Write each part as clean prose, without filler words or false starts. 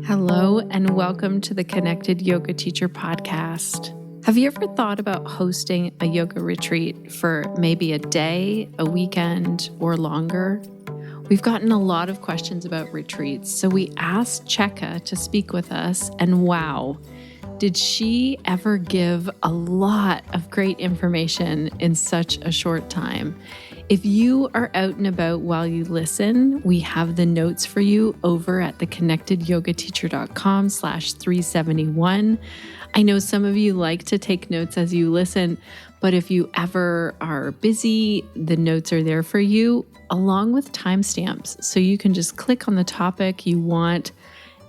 Hello, and welcome to the Connected Yoga Teacher podcast. Have you ever thought about hosting a yoga retreat for maybe a day, a weekend, or longer? We've gotten a lot of questions about retreats, so we asked Checka to speak with us, and wow, did she ever give a lot of great information in such a short time. If you are out and about while you listen, we have the notes for you over at theconnectedyogateacher.com/371. I know some of you like to take notes as you listen, but if you ever are busy, the notes are there for you, along with timestamps. So you can just click on the topic you want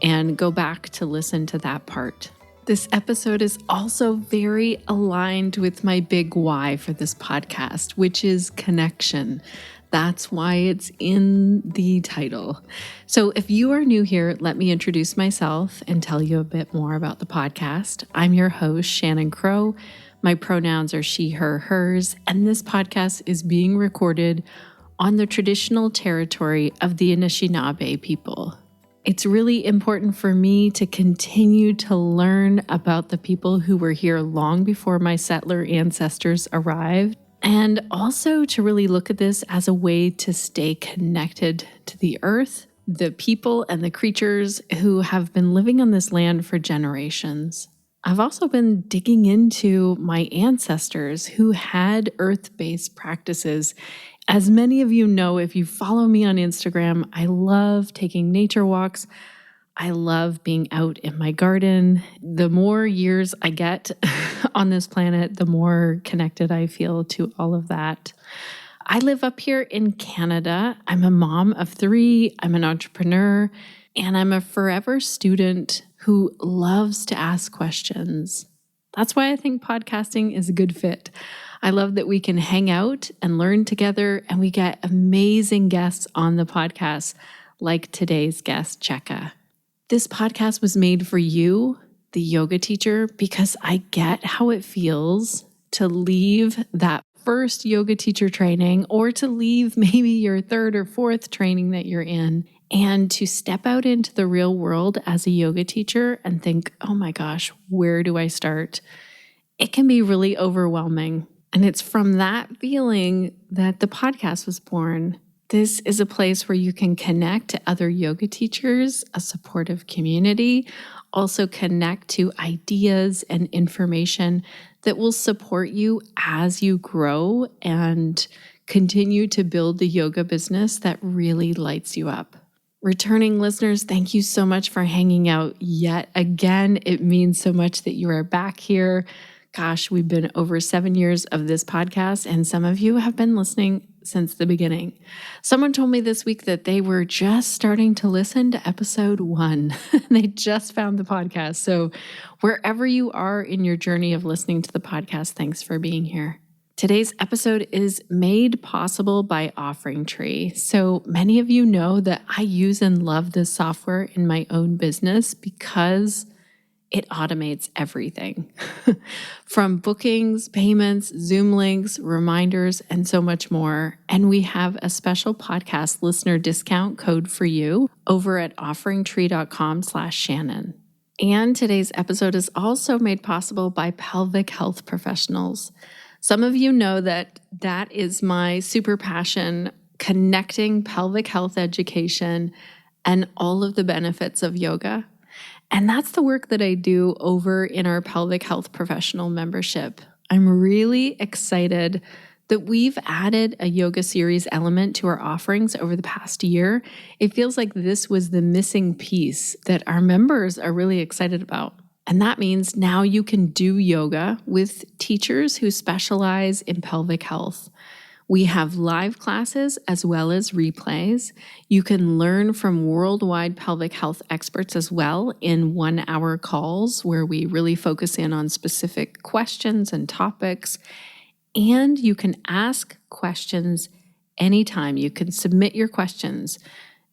and go back to listen to that part. This episode is also very aligned with my big why for this podcast, which is connection. That's why it's in the title. So if you are new here, let me introduce myself and tell you a bit more about the podcast. I'm your host, Shannon Crow. My pronouns are she, her, hers, and this podcast is being recorded on the traditional territory of the Anishinaabe people. It's really important for me to continue to learn about the people who were here long before my settler ancestors arrived, and also to really look at this as a way to stay connected to the earth, the people and the creatures who have been living on this land for generations. I've also been digging into my ancestors who had earth-based practices. As many of you know, if you follow me on Instagram, I love taking nature walks. I love being out in my garden. The more years I get on this planet, the more connected I feel to all of that. I live up here in Canada. I'm a mom of 3. I'm an entrepreneur, and I'm a forever student who loves to ask questions. That's why I think podcasting is a good fit. I love that we can hang out and learn together, and we get amazing guests on the podcast, like today's guest, Checka. This podcast was made for you, the yoga teacher, because I get how it feels to leave that first yoga teacher training, or to leave maybe your 3rd or 4th training that you're in, and to step out into the real world as a yoga teacher and think, oh my gosh, where do I start? It can be really overwhelming. And it's from that feeling that the podcast was born. This is a place where you can connect to other yoga teachers, a supportive community, also connect to ideas and information that will support you as you grow and continue to build the yoga business that really lights you up. Returning listeners, thank you so much for hanging out yet again. It means so much that you are back here. Gosh, we've been over 7 years of this podcast, and some of you have been listening since the beginning. Someone told me this week that they were just starting to listen to episode 1. They just found the podcast. So wherever you are in your journey of listening to the podcast, thanks for being here. Today's episode is made possible by OfferingTree. So many of you know that I use and love this software in my own business because it automates everything from bookings, payments, Zoom links, reminders, and so much more. And we have a special podcast listener discount code for you over at OfferingTree.com/Shannon. And today's episode is also made possible by Pelvic Health Professionals. Some of you know that is my super passion, connecting pelvic health education and all of the benefits of yoga. And that's the work that I do over in our Pelvic Health Professional membership. I'm really excited that we've added a yoga series element to our offerings over the past year. It feels like this was the missing piece that our members are really excited about. And that means now you can do yoga with teachers who specialize in pelvic health. We have live classes as well as replays. You can learn from worldwide pelvic health experts as well in 1-hour calls where we really focus in on specific questions and topics. And you can ask questions anytime. You can submit your questions.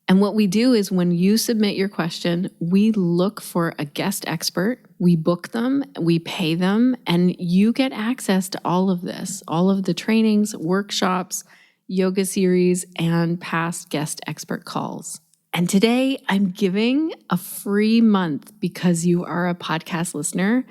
And what we do is when you submit your question, we look for a guest expert, we book them, we pay them, and you get access to all of this, all of the trainings, workshops, yoga series, and past guest expert calls. And today I'm giving a free month because you are a podcast listener.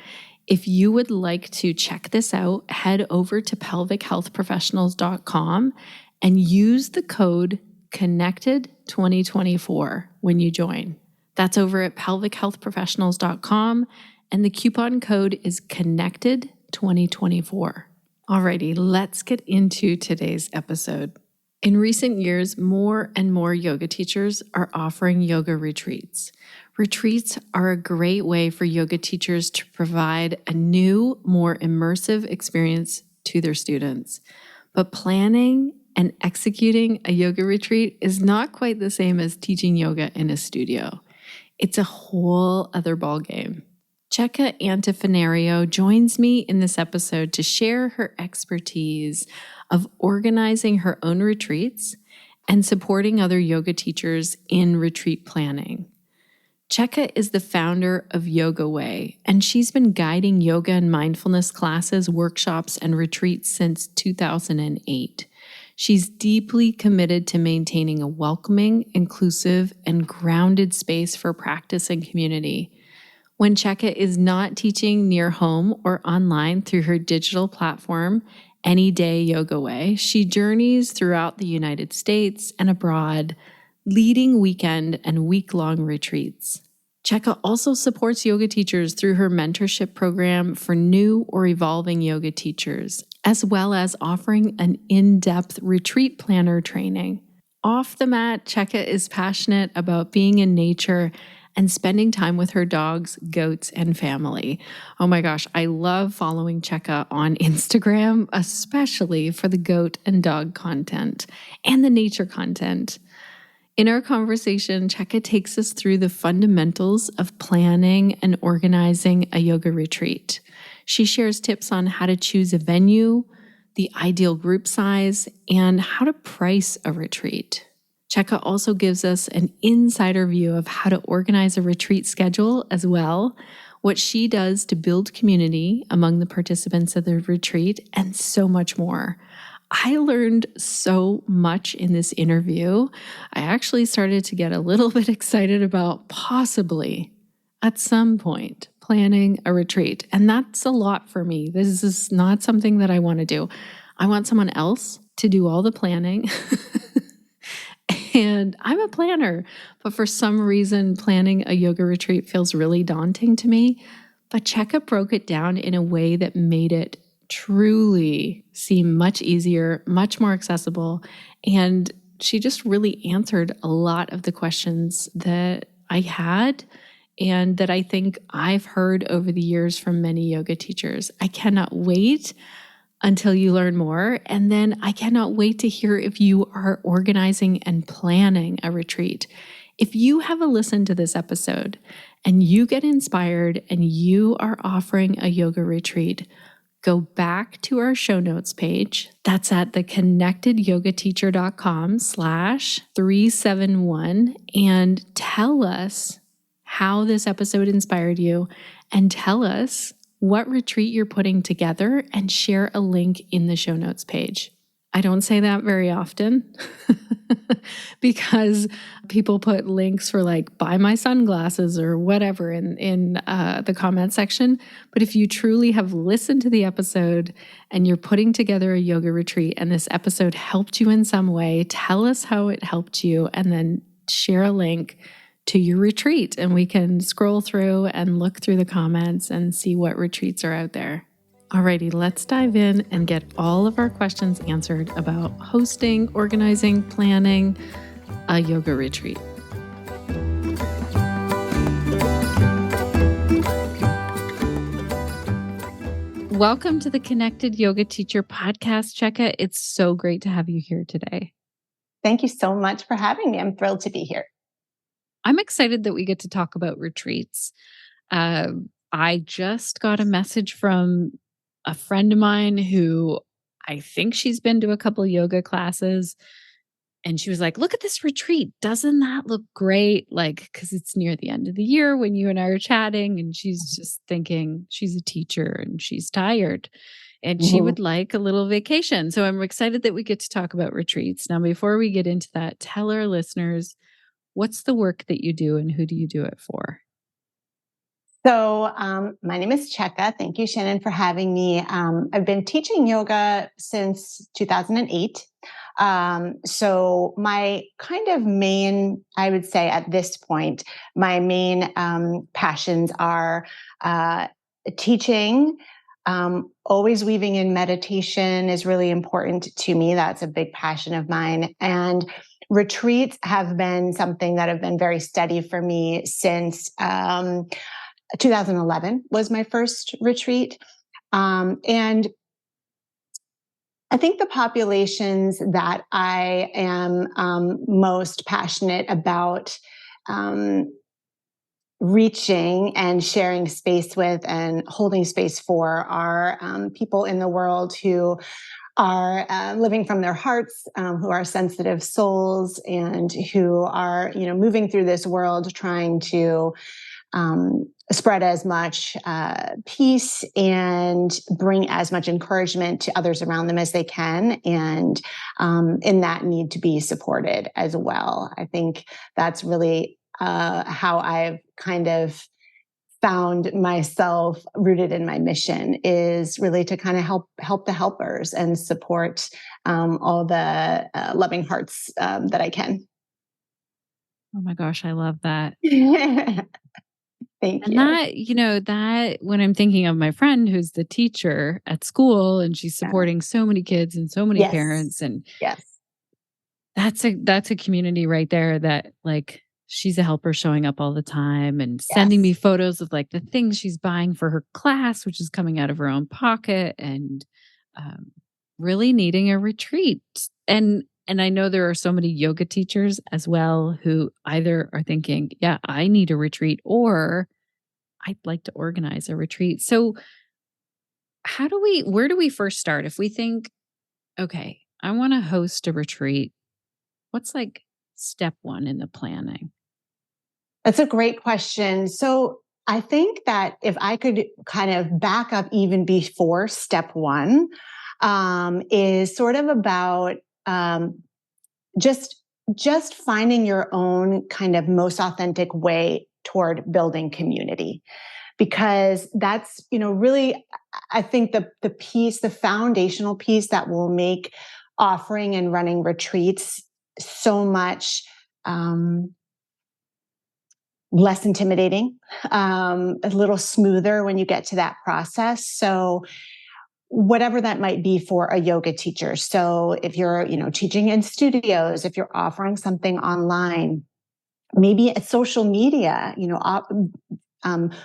If you would like to check this out, head over to pelvichealthprofessionals.com and use the code CONNECTED2024 when you join. That's over at pelvichealthprofessionals.com, and the coupon code is CONNECTED2024. Alrighty, let's get into today's episode. In recent years, more and more yoga teachers are offering yoga retreats. Retreats are a great way for yoga teachers to provide a new, more immersive experience to their students. But planning and executing a yoga retreat is not quite the same as teaching yoga in a studio. It's a whole other ballgame. Checka Antifonario joins me in this episode to share her expertise of organizing her own retreats and supporting other yoga teachers in retreat planning. Checka is the founder of Yogaway, and she's been guiding yoga and mindfulness classes, workshops, and retreats since 2008. She's deeply committed to maintaining a welcoming, inclusive, and grounded space for practice and community. When Checka is not teaching near home or online through her digital platform, Anyday Yogaway, she journeys throughout the United States and abroad, leading weekend and week-long retreats. Checka also supports yoga teachers through her mentorship program for new or evolving yoga teachers, as well as offering an in-depth retreat planner training. Off the mat, Checka is passionate about being in nature and spending time with her dogs, goats, and family. Oh my gosh, I love following Checka on Instagram, especially for the goat and dog content and the nature content. In our conversation, Checka takes us through the fundamentals of planning and organizing a yoga retreat. She shares tips on how to choose a venue, the ideal group size, and how to price a retreat. Checka also gives us an insider view of how to organize a retreat schedule as well, what she does to build community among the participants of the retreat, and so much more. I learned so much in this interview. I actually started to get a little bit excited about possibly, at some point, planning a retreat. And that's a lot for me. This is not something that I want to do. I want someone else to do all the planning. And I'm a planner, but for some reason, planning a yoga retreat feels really daunting to me. But Checka broke it down in a way that made it truly seem much easier, much more accessible. And she just really answered a lot of the questions that I had and that I think I've heard over the years from many yoga teachers. I cannot wait until you learn more. And then I cannot wait to hear if you are organizing and planning a retreat. If you have a listen to this episode and you get inspired and you are offering a yoga retreat, go back to our show notes page. That's at theconnectedyogateacher.com/371 and tell us how this episode inspired you and tell us what retreat you're putting together and share a link in the show notes page. I don't say that very often because people put links for like buy my sunglasses or whatever in the comment section. But if you truly have listened to the episode and you're putting together a yoga retreat and this episode helped you in some way, tell us how it helped you and then share a link to your retreat, and we can scroll through and look through the comments and see what retreats are out there. Alrighty, let's dive in and get all of our questions answered about hosting, organizing, planning a yoga retreat. Welcome to the Connected Yoga Teacher podcast, Checka. It's so great to have you here today. Thank you so much for having me. I'm thrilled to be here. I'm excited that we get to talk about retreats. I just got a message from a friend of mine who I think she's been to a couple yoga classes. And she was like, look at this retreat. Doesn't that look great? Like, because it's near the end of the year when you and I are chatting. And she's just thinking she's a teacher and she's tired and she would like a little vacation. So I'm excited that we get to talk about retreats. Now, before we get into that, tell our listeners, What's the work that you do and who do you do it for? So, my name is Checka. Thank you, Shannon, for having me. I've been teaching yoga since 2008. So, my kind of main, I would say at this point, my main passions are teaching. Always weaving in meditation is really important to me. That's a big passion of mine. And retreats have been something that have been very steady for me since 2011 was my first retreat. And I think the populations that I am most passionate about um, reaching and sharing space with and holding space for are people in the world who are living from their hearts, who are sensitive souls, and who are, moving through this world trying to spread as much peace and bring as much encouragement to others around them as they can, and in that need to be supported as well. I think that's really how I've kind of found myself rooted in my mission, is really to kind of help the helpers and support all the loving hearts that I can. Oh my gosh, I love that. Thank And you. that when I'm thinking of my friend who's the teacher at school and she's Yeah. supporting so many kids and so many Yes. parents, and Yes. that's a community right there that, like, she's a helper showing up all the time and sending Yes. me photos of, like, the things she's buying for her class, which is coming out of her own pocket, and um, really needing a retreat. And I know there are so many yoga teachers as well who either are thinking, yeah, I need a retreat, or I'd like to organize a retreat. So, where do we first start? If we think, okay, I want to host a retreat, what's like step one in the planning? That's a great question. So I think that if I could kind of back up even before step one, is sort of about just finding your own kind of most authentic way toward building community, because that's, really, I think the foundational piece that will make offering and running retreats so much less intimidating, a little smoother when you get to that process. So whatever that might be for a yoga teacher. So if you're, teaching in studios, if you're offering something online, maybe it's social media,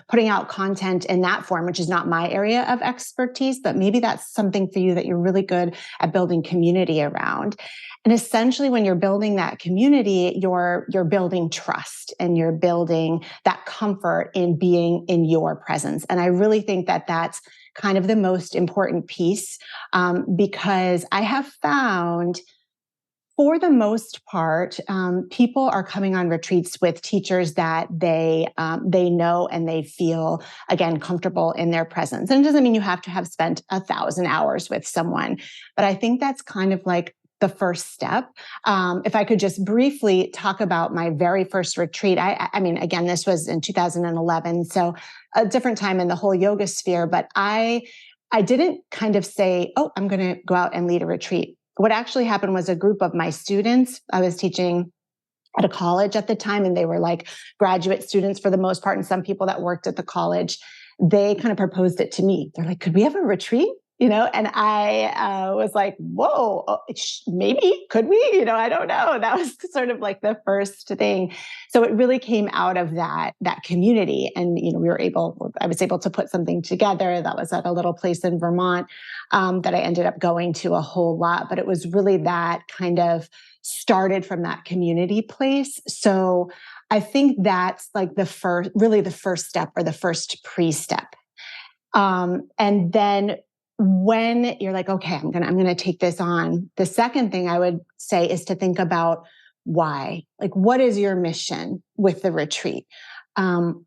putting out content in that form, which is not my area of expertise, but maybe that's something for you that you're really good at building community around. And essentially, when you're building that community, you're building trust and you're building that comfort in being in your presence. And I really think that that's kind of the most important piece, because I have found, for the most part, people are coming on retreats with teachers that they know and they feel, again, comfortable in their presence. And it doesn't mean you have to have spent 1,000 hours with someone, but I think that's kind of like the first step. If I could just briefly talk about my very first retreat, I mean, again, this was in 2011, so a different time in the whole yoga sphere, but I didn't kind of say, oh, I'm going to go out and lead a retreat. What actually happened was a group of my students, I was teaching at a college at the time, and they were like graduate students for the most part, and some people that worked at the college, they kind of proposed it to me. They're like, could we have a retreat? And I was like, whoa, maybe, could we? I don't know. That was sort of like the first thing. So it really came out of that community. And, I was able to put something together that was at a little place in Vermont, that I ended up going to a whole lot. But it was really that kind of started from that community place. So I think that's like the first step, or the first pre-step. And then when you're like, okay, I'm gonna take this on, the second thing I would say is to think about why. Like, what is your mission with the retreat?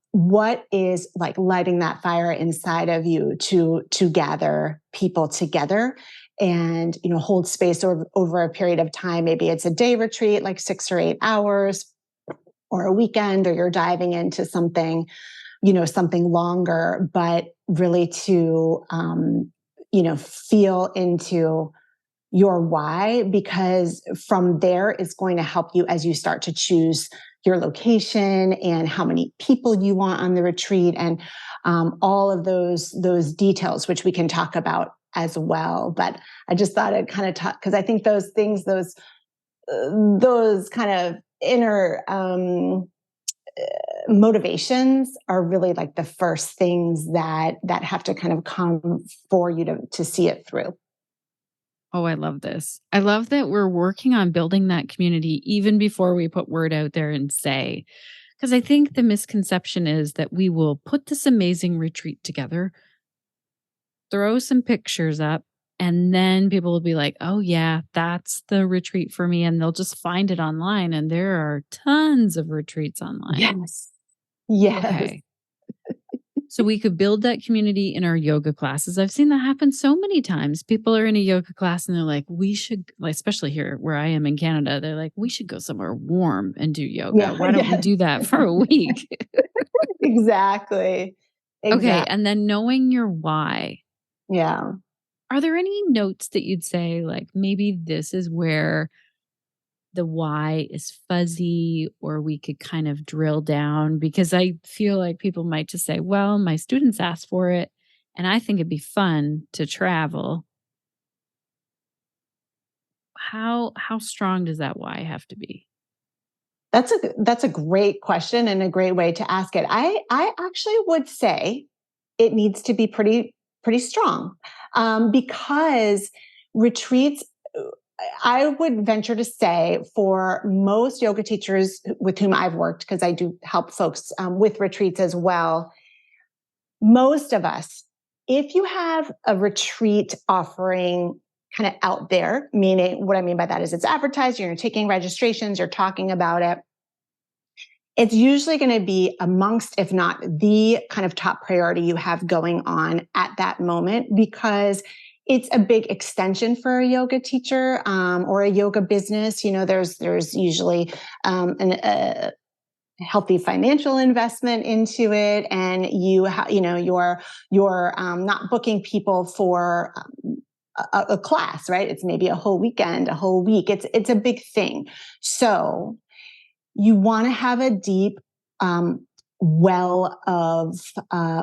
What is like lighting that fire inside of you to gather people together and hold space over a period of time? Maybe it's a day retreat, like 6 or 8 hours. or a weekend, or you're diving into something, something longer, but really to, feel into your why, because from there it's going to help you as you start to choose your location and how many people you want on the retreat, and all of those details, which we can talk about as well. But I just thought I'd kind of talk, because I think those things, those kind of inner motivations are really like the first things that have to kind of come for you to see it through. Oh, I love this. I love that we're working on building that community even before we put word out there and say, because I think the misconception is that we will put this amazing retreat together, throw some pictures up, and then people will be like, oh, yeah, that's the retreat for me. And they'll just find it online. And there are tons of retreats online. Yes. Yes. Okay. So we could build that community in our yoga classes. I've seen that happen so many times. People are in a yoga class and they're like, we should, like, especially here where I am in Canada, they're like, we should go somewhere warm and do yoga. Yeah. Why don't we do that for a week? Exactly. Okay. And then knowing your why. Yeah. Are there any notes that you'd say, like, maybe this is where the why is fuzzy, or we could kind of drill down? Because I feel like people might just say, well, my students asked for it and I think it'd be fun to travel. How strong does that why have to be? That's a great question and a great way to ask it. I actually would say it needs to be pretty strong, because retreats, I would venture to say, for most yoga teachers with whom I've worked, because I do help folks with retreats as well, most of us, if you have a retreat offering kind of out there, meaning what I mean by that is it's advertised, you're taking registrations, you're talking about it, it's usually going to be amongst, if not the kind of top priority you have going on at that moment, because it's a big extension for a yoga teacher or a yoga business. There's usually a healthy financial investment into it, and you're not booking people for a class, right? It's maybe a whole weekend, a whole week. It's a big thing. So you want to have a deep well of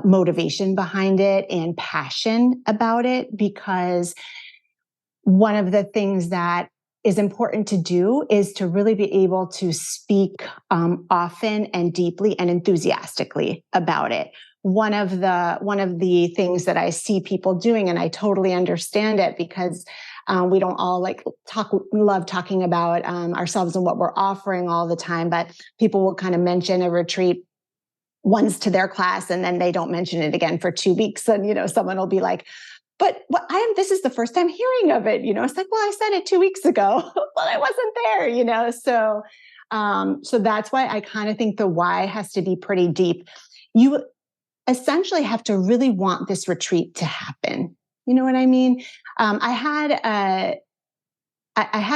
motivation behind it and passion about it, because one of the things that is important to do is to really be able to speak often and deeply and enthusiastically about it. One of the things that I see people doing, and I totally understand it, because we don't all love talking about ourselves and what we're offering all the time, but people will kind of mention a retreat once to their class and then they don't mention it again for 2 weeks. And, someone will be like, but this is the first time hearing of it. It's like, well, I said it 2 weeks ago. Well, I wasn't there. So that's why I kind of think the why has to be pretty deep. You essentially have to really want this retreat to happen. You know what I mean? I had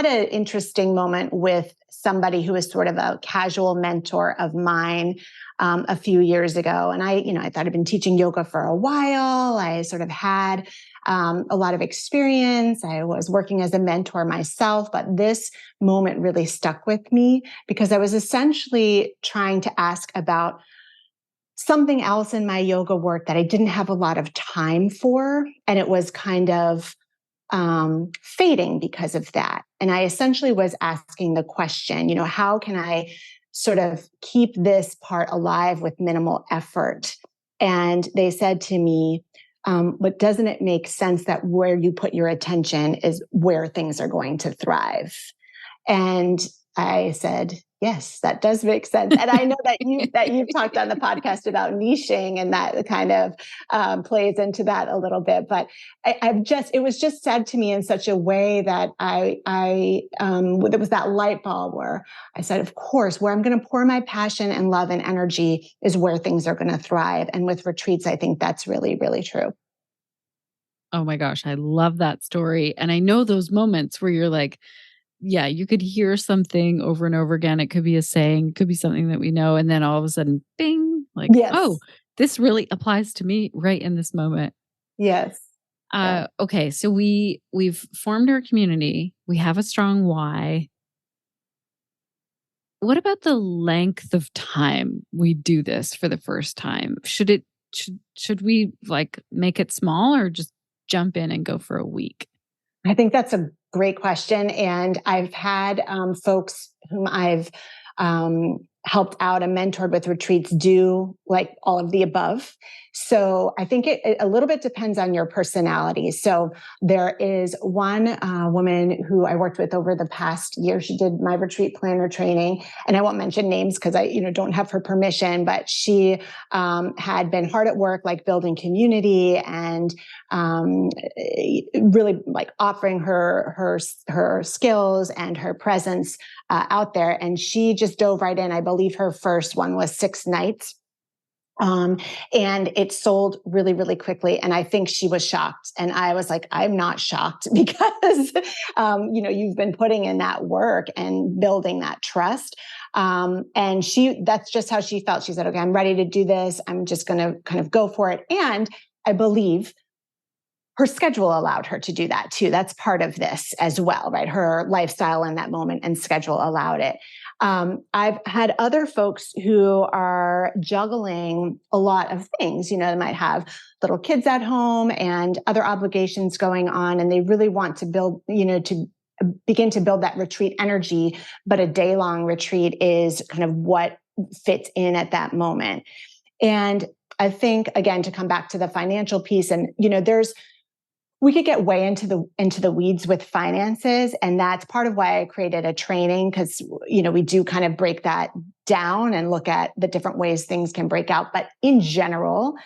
an interesting moment with somebody who was sort of a casual mentor of mine a few years ago. And I thought I'd been teaching yoga for a while. I sort of had a lot of experience. I was working as a mentor myself, but this moment really stuck with me because I was essentially trying to ask about something else in my yoga work that I didn't have a lot of time for. And it was kind of fading because of that. And I essentially was asking the question, how can I sort of keep this part alive with minimal effort? And they said to me, but doesn't it make sense that where you put your attention is where things are going to thrive? And I said, yes, that does make sense. And I know that you've talked on the podcast about niching, and that kind of plays into that a little bit. But it was just said to me in such a way that there was that light bulb where I said, of course, where I'm going to pour my passion and love and energy is where things are going to thrive. And with retreats, I think that's really, really true. Oh my gosh, I love that story. And I know those moments where you're like, yeah, you could hear something over and over again. It could be a saying, it could be something that we know. And then all of a sudden, bing, like, oh, Yes. this really applies to me right in this moment. Yes. Yeah. Okay, so we've formed our community. We have a strong why. What about the length of time we do this for the first time? Should we like make it small or just jump in and go for a week? I think that's a great question. And I've had folks whom I've helped out and mentored with retreats do like all of the above. So I think it a little bit depends on your personality. So there is one woman who I worked with over the past year. She did my retreat planner training, and I won't mention names because I don't have her permission. But she had been hard at work, like building community and really like offering her skills and her presence out there. And she just dove right in. I believe her first one was 6 nights. And it sold really, really quickly. And I think she was shocked. And I was like, I'm not shocked because, you've been putting in that work and building that trust. And that's just how she felt. She said, okay, I'm ready to do this. I'm just going to kind of go for it. And I believe her schedule allowed her to do that too. That's part of this as well, right? Her lifestyle in that moment and schedule allowed it. I've had other folks who are juggling a lot of things. They might have little kids at home and other obligations going on, and they really want to build, to begin to build that retreat energy. But a day-long retreat is kind of what fits in at that moment. And I think, again, to come back to the financial piece, and we could get way into the weeds with finances. And that's part of why I created a training, because, we do kind of break that down and look at the different ways things can break out. But in general,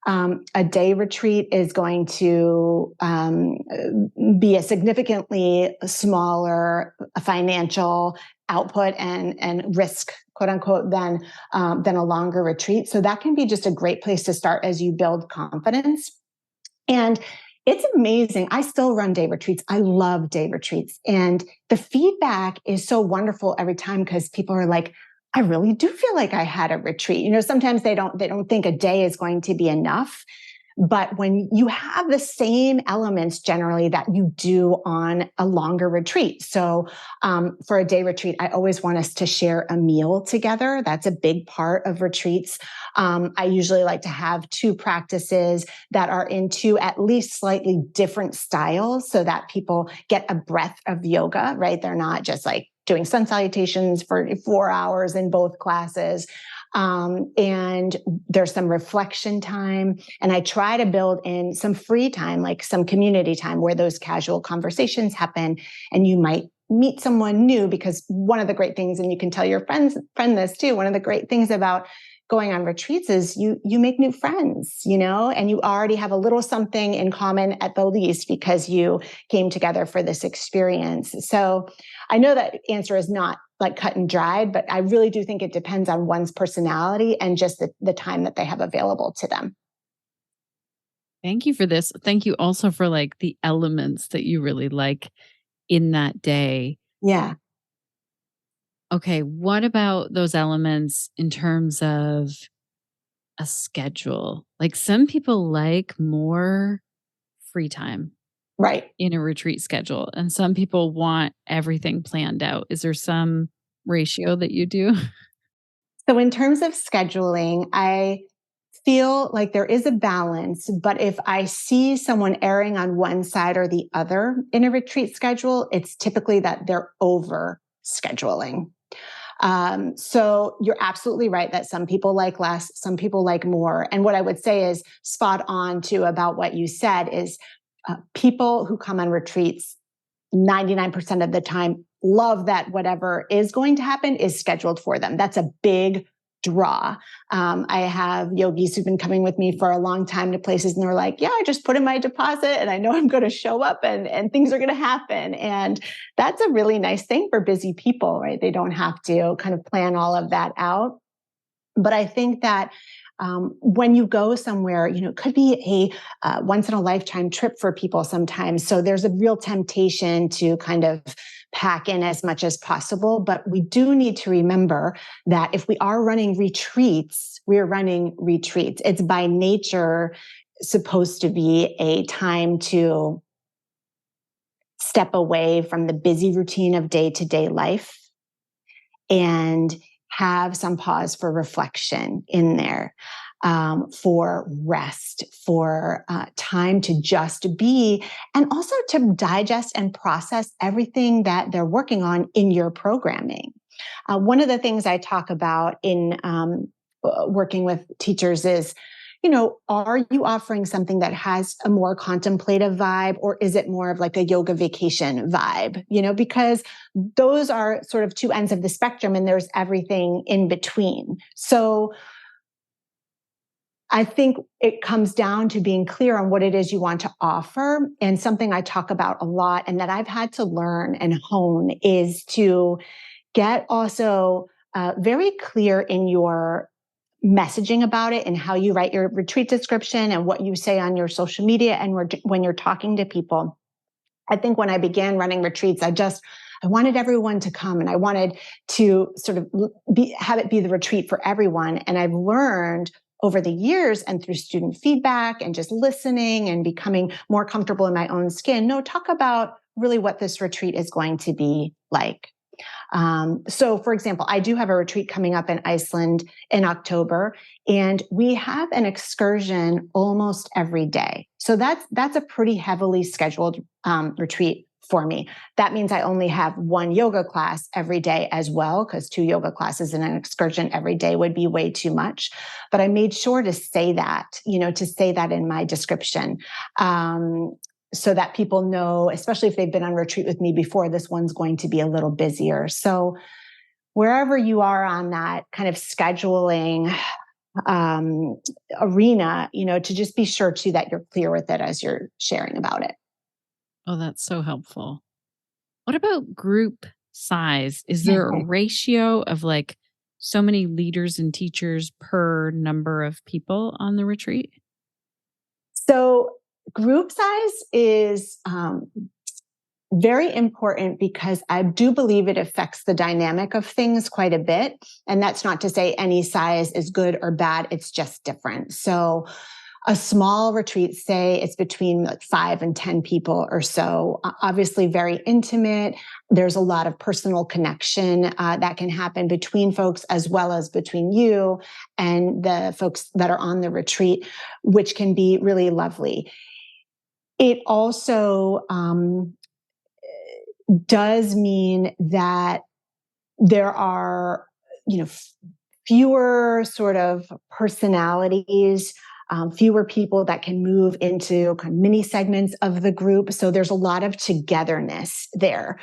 a day retreat is going to be a significantly smaller financial output and risk, quote unquote, than a longer retreat. So that can be just a great place to start as you build confidence. And it's amazing. I still run day retreats. I love day retreats. And the feedback is so wonderful every time because people are like, I really do feel like I had a retreat. Sometimes they don't think a day is going to be enough. But when you have the same elements generally that you do on a longer retreat. So for a day retreat, I always want us to share a meal together. That's a big part of retreats. I usually like to have 2 practices that are in 2 at least slightly different styles so that people get a breath of yoga, right? They're not just like doing sun salutations for 4 hours in both classes. And there's some reflection time. And I try to build in some free time, like some community time where those casual conversations happen. And you might meet someone new, because one of the great things, and you can tell your friend this too, one of the great things about going on retreats is you make new friends, and you already have a little something in common at the least because you came together for this experience. So I know that answer is not like cut and dried, but I really do think it depends on one's personality and just the time that they have available to them. Thank you for this. Thank you also for like the elements that you really like in that day. Yeah. Okay, what about those elements in terms of a schedule? Like some people like more free time Right. in a retreat schedule, and some people want everything planned out. Is there some ratio that you do? So in terms of scheduling, I feel like there is a balance, but if I see someone erring on one side or the other in a retreat schedule, it's typically that they're over scheduling. So you're absolutely right that some people like less, some people like more. And what I would say is spot on too about what you said is people who come on retreats 99% of the time love that whatever is going to happen is scheduled for them. That's a big draw. I have yogis who've been coming with me for a long time to places, and they're like, yeah, I just put in my deposit and I know I'm going to show up and things are going to happen. And that's a really nice thing for busy people, right? They don't have to kind of plan all of that out. But I think that when you go somewhere, it could be a once in a lifetime trip for people sometimes. So there's a real temptation to kind of pack in as much as possible. But we do need to remember that if we are running retreats, we're running retreats. It's by nature supposed to be a time to step away from the busy routine of day-to-day life and have some pause for reflection in there, for rest, for time to just be, and also to digest and process everything that they're working on in your programming. One of the things I talk about in working with teachers is, are you offering something that has a more contemplative vibe, or is it more of like a yoga vacation vibe? Because those are sort of two ends of the spectrum and there's everything in between. So I think it comes down to being clear on what it is you want to offer. And something I talk about a lot and that I've had to learn and hone is to get also very clear in your messaging about it and how you write your retreat description and what you say on your social media and when you're talking to people. I think when I began running retreats, I wanted everyone to come and I wanted to sort of have it be the retreat for everyone. And I've learned over the years and through student feedback and just listening and becoming more comfortable in my own skin, talk about really what this retreat is going to be like. So for example, I do have a retreat coming up in Iceland in October, and we have an excursion almost every day. So that's a pretty heavily scheduled retreat for me. That means I only have one yoga class every day as well, because 2 yoga classes and an excursion every day would be way too much. But I made sure to say that, in my description. So that people know, especially if they've been on retreat with me before, this one's going to be a little busier. So wherever you are on that kind of scheduling arena, to just be sure too that you're clear with it as you're sharing about it. Oh, that's so helpful. What about group size? Is there a ratio of like so many leaders and teachers per number of people on the retreat? So group size is very important because I do believe it affects the dynamic of things quite a bit. And that's not to say any size is good or bad. It's just different. So a small retreat, say it's between like 5 and 10 people or so, obviously very intimate. There's a lot of personal connection that can happen between folks as well as between you and the folks that are on the retreat, which can be really lovely. It also does mean that there are, fewer sort of personalities, fewer people that can move into kind of mini segments of the group. So there's a lot of togetherness there.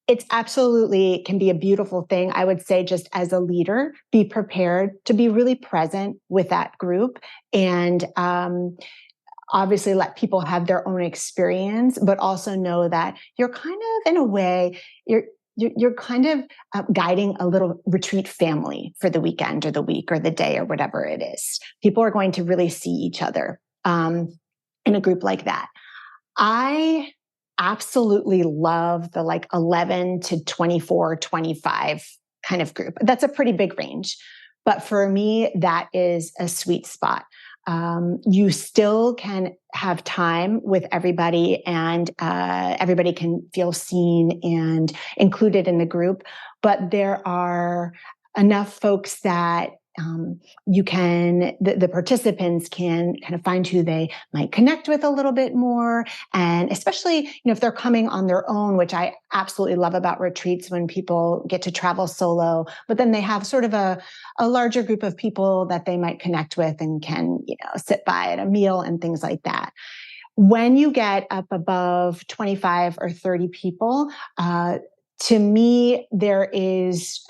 It's absolutely can be a beautiful thing. I would say just as a leader, be prepared to be really present with that group and obviously let people have their own experience, but also know that you're kind of, in a way, you're kind of guiding a little retreat family for the weekend or the week or the day or whatever it is. People are going to really see each other in a group like that. I absolutely love the like 11 to 24, 25 kind of group. That's a pretty big range. But for me, that is a sweet spot. You still can have time with everybody and everybody can feel seen and included in the group. But there are enough folks that the participants can kind of find who they might connect with a little bit more. And especially, if they're coming on their own, which I absolutely love about retreats when people get to travel solo, but then they have sort of a larger group of people that they might connect with and can, sit by at a meal and things like that. When you get up above 25 or 30 people, to me, there is,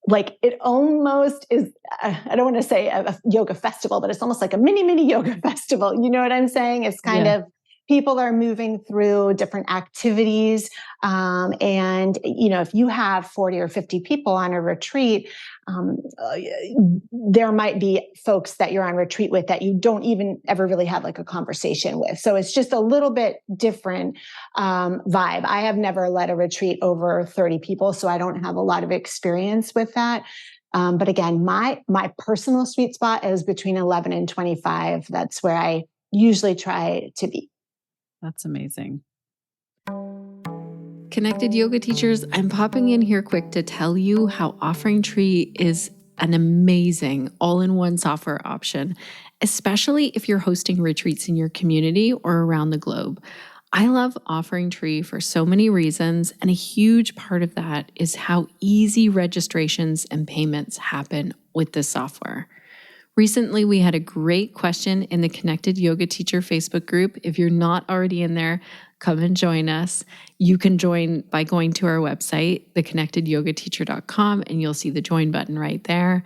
like it almost is, I don't want to say a yoga festival, but it's almost like a mini yoga festival. You know what I'm saying? It's kind of people are moving through different activities. And, if you have 40 or 50 people on a retreat, there might be folks that you're on retreat with that you don't even ever really have like a conversation with. So it's just a little bit different vibe. I have never led a retreat over 30 people, so I don't have a lot of experience with that. But again, my personal sweet spot is between 11 and 25. That's where I usually try to be. That's amazing. Connected yoga teachers, I'm popping in here quick to tell you how OfferingTree is an amazing all-in-one software option, especially if you're hosting retreats in your community or around the globe. I love OfferingTree for so many reasons, and a huge part of that is how easy registrations and payments happen with this software. Recently, we had a great question in the Connected Yoga Teacher Facebook group. If you're not already in there, come and join us. You can join by going to our website, theconnectedyogateacher.com, and you'll see the join button right there.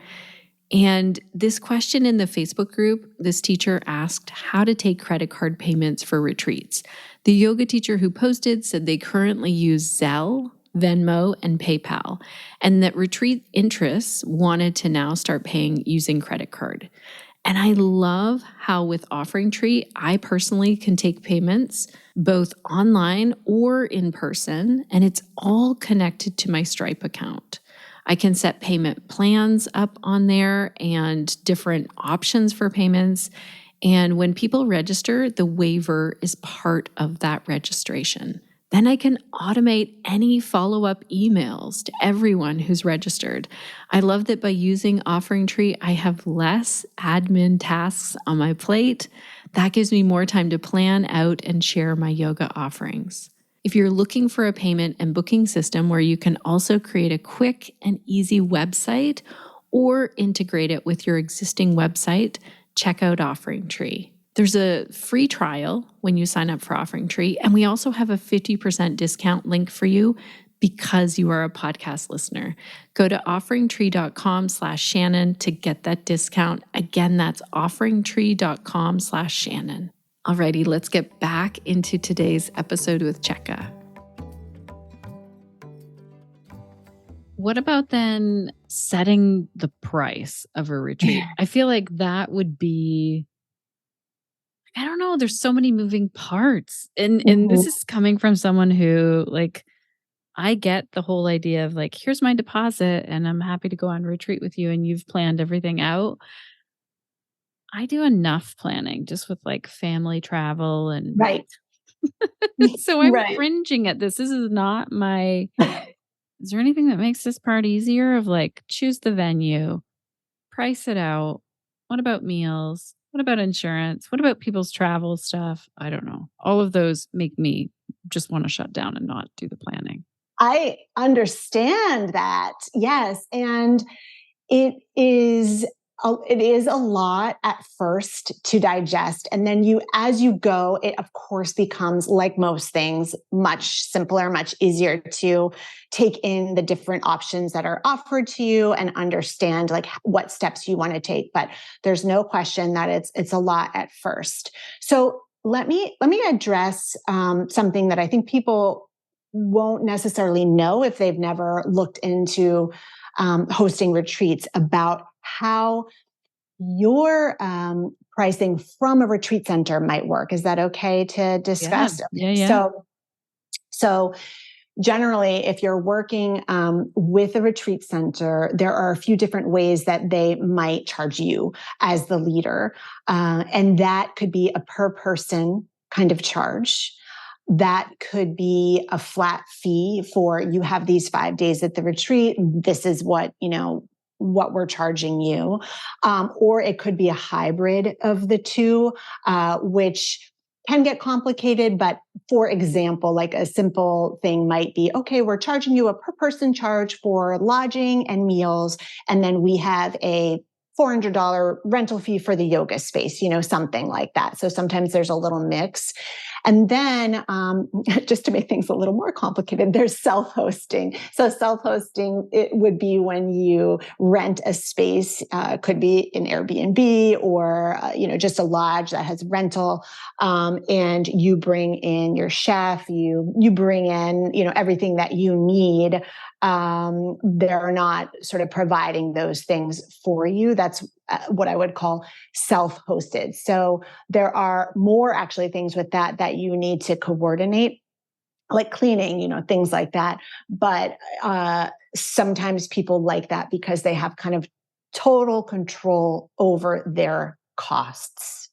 And this question in the Facebook group, this teacher asked how to take credit card payments for retreats. The yoga teacher who posted said they currently use Zelle, Venmo, and PayPal, and that retreat interests wanted to now start paying using credit card. And I love how with OfferingTree, I personally can take payments both online or in person, and it's all connected to my Stripe account. I can set payment plans up on there and different options for payments. And when people register, the waiver is part of that registration. Then I can automate any follow-up emails to everyone who's registered. I love that by using OfferingTree, I have less admin tasks on my plate. That gives me more time to plan out and share my yoga offerings. If you're looking for a payment and booking system where you can also create a quick and easy website or integrate it with your existing website, check out OfferingTree. There's a free trial when you sign up for OfferingTree, and we also have a 50% discount link for you because you are a podcast listener. Go to offeringtree.com/Shannon to get that discount. Again, that's offeringtree.com/Shannon. Alrighty, let's get back into today's episode with Checka. What about then setting the price of a retreat? I feel like that would be, I don't know, there's so many moving parts. And this is coming from someone who, like, I get the whole idea of like, here's my deposit and I'm happy to go on retreat with you and you've planned everything out. I do enough planning just with like family travel and Right. so I'm Right. cringing at this. This is not my, is there anything that makes this part easier of like, choose the venue, price it out. What about meals? What about insurance? What about people's travel stuff? I don't know. All of those make me just want to shut down and not do the planning. I understand that. Yes. And it is a lot at first to digest. And then as you go, it of course becomes, like most things, much simpler, much easier to take in the different options that are offered to you and understand like what steps you want to take. But there's no question that it's a lot at first. So let me address something that I think people won't necessarily know if they've never looked into hosting retreats, about how your pricing from a retreat center might work. Is that okay to discuss? Yeah. So generally, if you're working with a retreat center, there are a few different ways that they might charge you as the leader. And that could be a per person kind of charge. That could be a flat fee for, you have these 5 days at the retreat. This is what we're charging you. Or it could be a hybrid of the two, which can get complicated. But for example, like a simple thing might be, okay, we're charging you a per person charge for lodging and meals. And then we have a $400 rental fee for the yoga space, something like that. So sometimes there's a little mix. And then just to make things a little more complicated, there's self-hosting. So self-hosting, it would be when you rent a space, could be an Airbnb or, just a lodge that has rental. And you bring in your chef, you bring in, everything that you need. They're not sort of providing those things for you. That's what I would call self-hosted. So there are more actually things with that you need to coordinate, like cleaning, things like that. But sometimes people like that because they have kind of total control over their costs.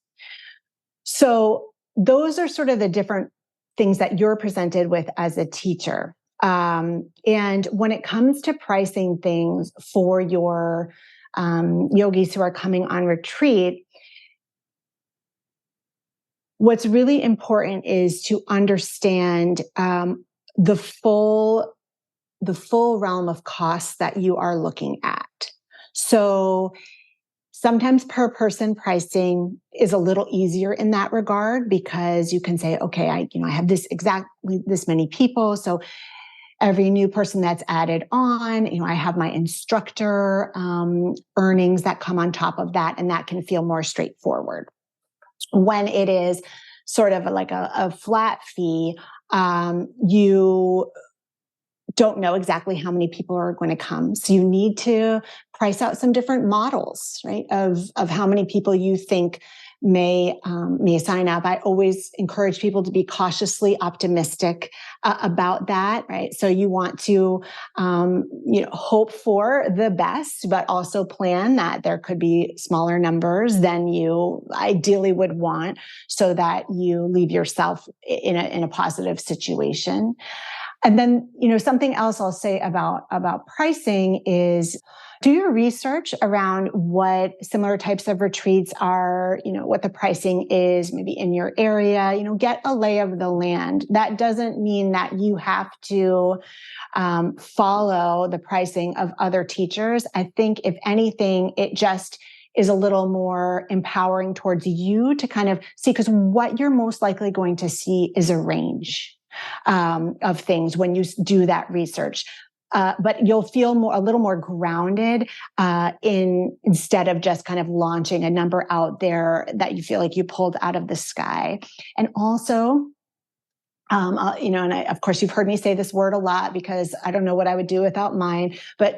So those are sort of the different things that you're presented with as a teacher. And when it comes to pricing things for your yogis who are coming on retreat, what's really important is to understand the full realm of costs that you are looking at. So sometimes per person pricing is a little easier in that regard because you can say, okay, I have exactly this many people. So every new person that's added on, I have my instructor earnings that come on top of that, and that can feel more straightforward. When it is sort of like a flat fee, you don't know exactly how many people are going to come. So you need to price out some different models, right? Of how many people you think may sign up. I always encourage people to be cautiously optimistic about that, right? So you want to, hope for the best, but also plan that there could be smaller numbers than you ideally would want, so that you leave yourself in a positive situation. And then, something else I'll say about pricing is do your research around what similar types of retreats are, what the pricing is, maybe in your area, get a lay of the land. That doesn't mean that you have to follow the pricing of other teachers. I think if anything, it just is a little more empowering towards you to kind of see, because what you're most likely going to see is a range of things when you do that research. But you'll feel a little more grounded instead of just kind of launching a number out there that you feel like you pulled out of the sky. And also, and of course, you've heard me say this word a lot because I don't know what I would do without mine, but,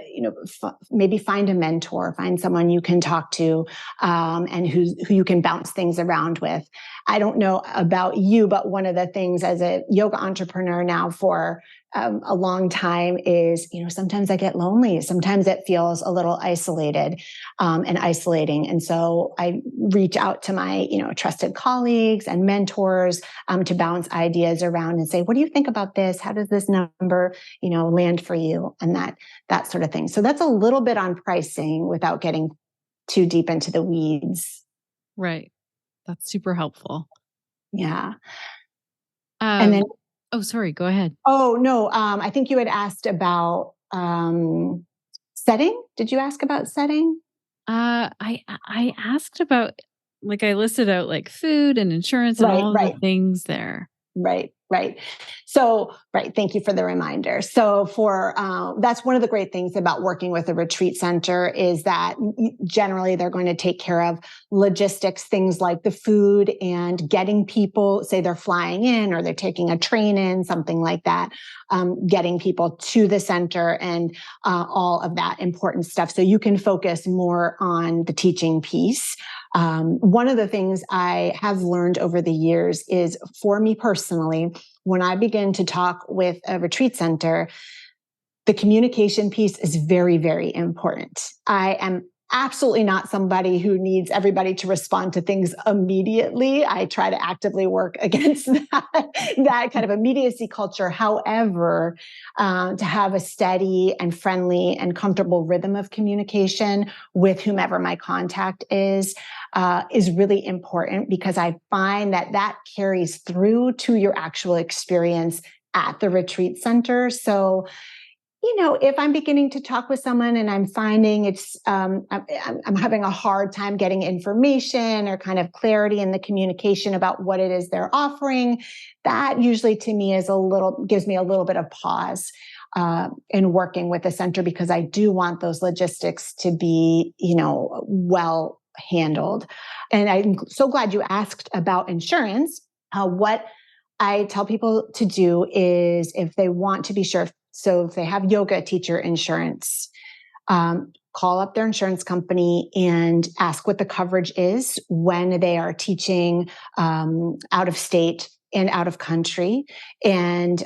maybe find a mentor, find someone you can talk to, and who you can bounce things around with. I don't know about you, but one of the things as a yoga entrepreneur now for a long time is, sometimes I get lonely. Sometimes it feels a little isolated and isolating. And so I reach out to my, trusted colleagues and mentors to bounce ideas around and say, what do you think about this? How does this number, land for you? And that sort of thing. So that's a little bit on pricing without getting too deep into the weeds. Right. That's super helpful. Yeah. And then, oh, sorry, go ahead. Oh, no. I think you had asked about setting. Did you ask about setting? I asked about, like, I listed out like food and insurance and all the things there. Right. So, thank you for the reminder. So that's one of the great things about working with a retreat center is that generally they're going to take care of logistics, things like the food and getting people, say they're flying in or they're taking a train in, something like that, getting people to the center and all of that important stuff. So you can focus more on the teaching piece. One of the things I have learned over the years is, for me personally, when I begin to talk with a retreat center, the communication piece is very, very important. I am absolutely not somebody who needs everybody to respond to things immediately. I try to actively work against that kind of immediacy culture. However, to have a steady and friendly and comfortable rhythm of communication with whomever my contact is really important, because I find that carries through to your actual experience at the retreat center. So if I'm beginning to talk with someone and I'm finding I'm having a hard time getting information or kind of clarity in the communication about what it is they're offering, that usually to me gives me a little bit of pause in working with the center, because I do want those logistics to be, well handled. And I'm so glad you asked about insurance. What I tell people to do is, if they want to be sure, so if they have yoga teacher insurance, call up their insurance company and ask what the coverage is when they are teaching out of state and out of country. And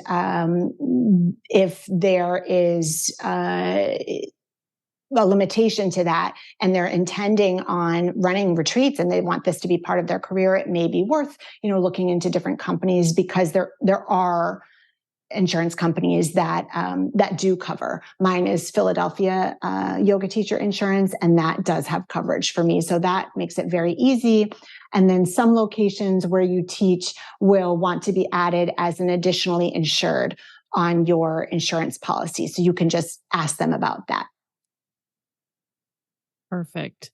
if there is a limitation to that, and they're intending on running retreats and they want this to be part of their career, it may be worth, looking into different companies, because there are insurance companies that do cover. Mine is Philadelphia Yoga Teacher Insurance, and that does have coverage for me. So that makes it very easy. And then some locations where you teach will want to be added as an additionally insured on your insurance policy. So you can just ask them about that. Perfect.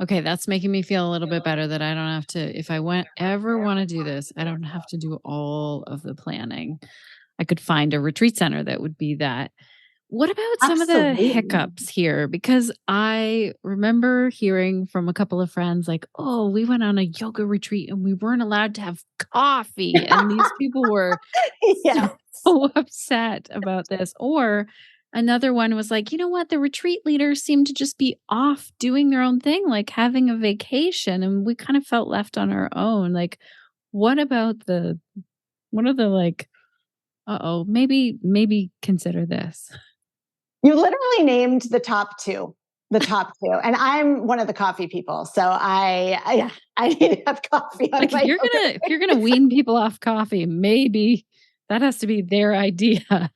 Okay, that's making me feel a little bit better that I don't have to, if I ever want to do this, I don't have to do all of the planning. I could find a retreat center that would be that. What about some of the Absolutely. hiccups here? Because I remember hearing from a couple of friends like, oh, we went on a yoga retreat and we weren't allowed to have coffee. And these people were Yes. so upset about this. Or another one was like, you know what? The retreat leaders seem to just be off doing their own thing, like having a vacation. And we kind of felt left on our own. Like, what about what are the like, maybe consider this. You literally named the top two. And I'm one of the coffee people. So I need to have coffee on Like my if you're gonna wean people off coffee, maybe that has to be their idea.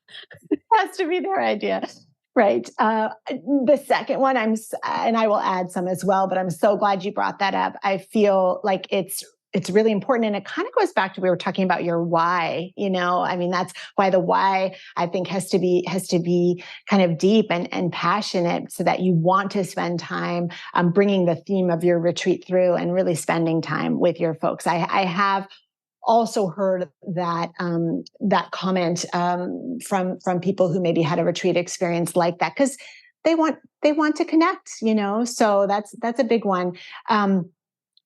has to be their idea. Right. The second one, and I will add some as well, but I'm so glad you brought that up. I feel like it's really important. And it kind of goes back to, we were talking about your why, that's why the why, I think, has to be kind of deep and passionate, so that you want to spend time bringing the theme of your retreat through and really spending time with your folks. I have also heard that comment from people who maybe had a retreat experience like that, because they want to connect, So that's a big one.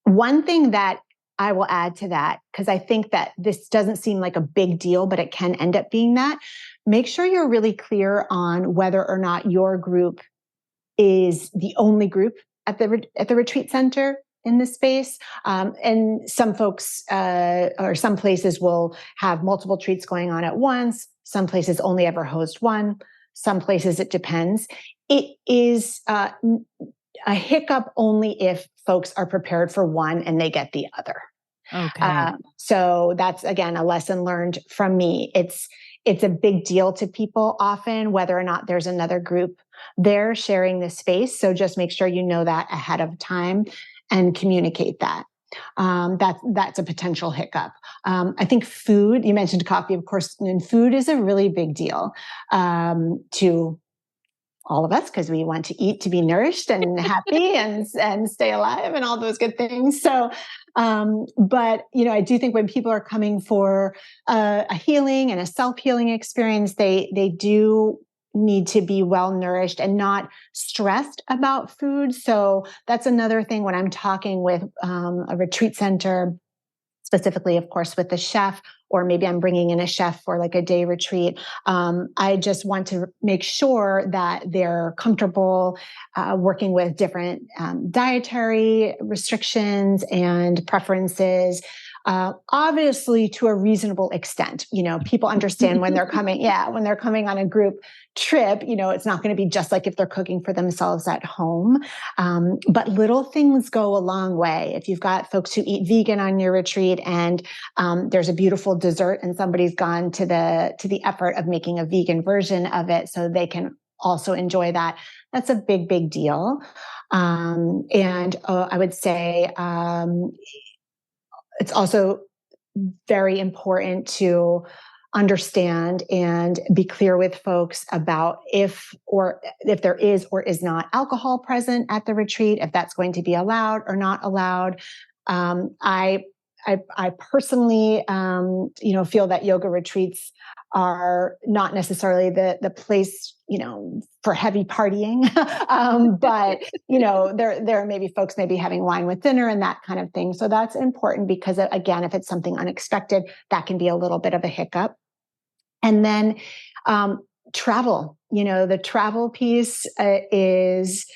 One thing that I will add to that, because I think that this doesn't seem like a big deal, but it can end up being that. Make sure you're really clear on whether or not your group is the only group at the retreat center in this space. And some folks or some places will have multiple treats going on at once. Some places only ever host one. Some places it depends. It is a hiccup only if folks are prepared for one and they get the other. Okay. So that's, again, a lesson learned from me. It's a big deal to people often, whether or not there's another group there sharing the space. So just make sure you know that ahead of time and communicate that. That's a potential hiccup. I think food, you mentioned coffee, of course, and food is a really big deal to all of us, because we want to eat to be nourished and happy and stay alive and all those good things. So, but I do think when people are coming for a healing and a self-healing experience, they do need to be well nourished and not stressed about food. So that's another thing when I'm talking with a retreat center, specifically, of course, with the chef, or maybe I'm bringing in a chef for like a day retreat. I just want to make sure that they're comfortable working with different dietary restrictions and preferences. Obviously, to a reasonable extent, people understand when they're coming. Yeah, when they're coming on a group trip, it's not going to be just like if they're cooking for themselves at home. But little things go a long way. If you've got folks who eat vegan on your retreat, and there's a beautiful dessert, and somebody's gone to the effort of making a vegan version of it, so they can also enjoy that. That's a big, big deal. And I would say it's also very important to understand and be clear with folks about if there is or is not alcohol present at the retreat, if that's going to be allowed or not allowed. I personally, feel that yoga retreats are not necessarily the place, for heavy partying. But, there are maybe folks maybe having wine with dinner and that kind of thing. So that's important because, again, if it's something unexpected, that can be a little bit of a hiccup. And then travel, the travel piece is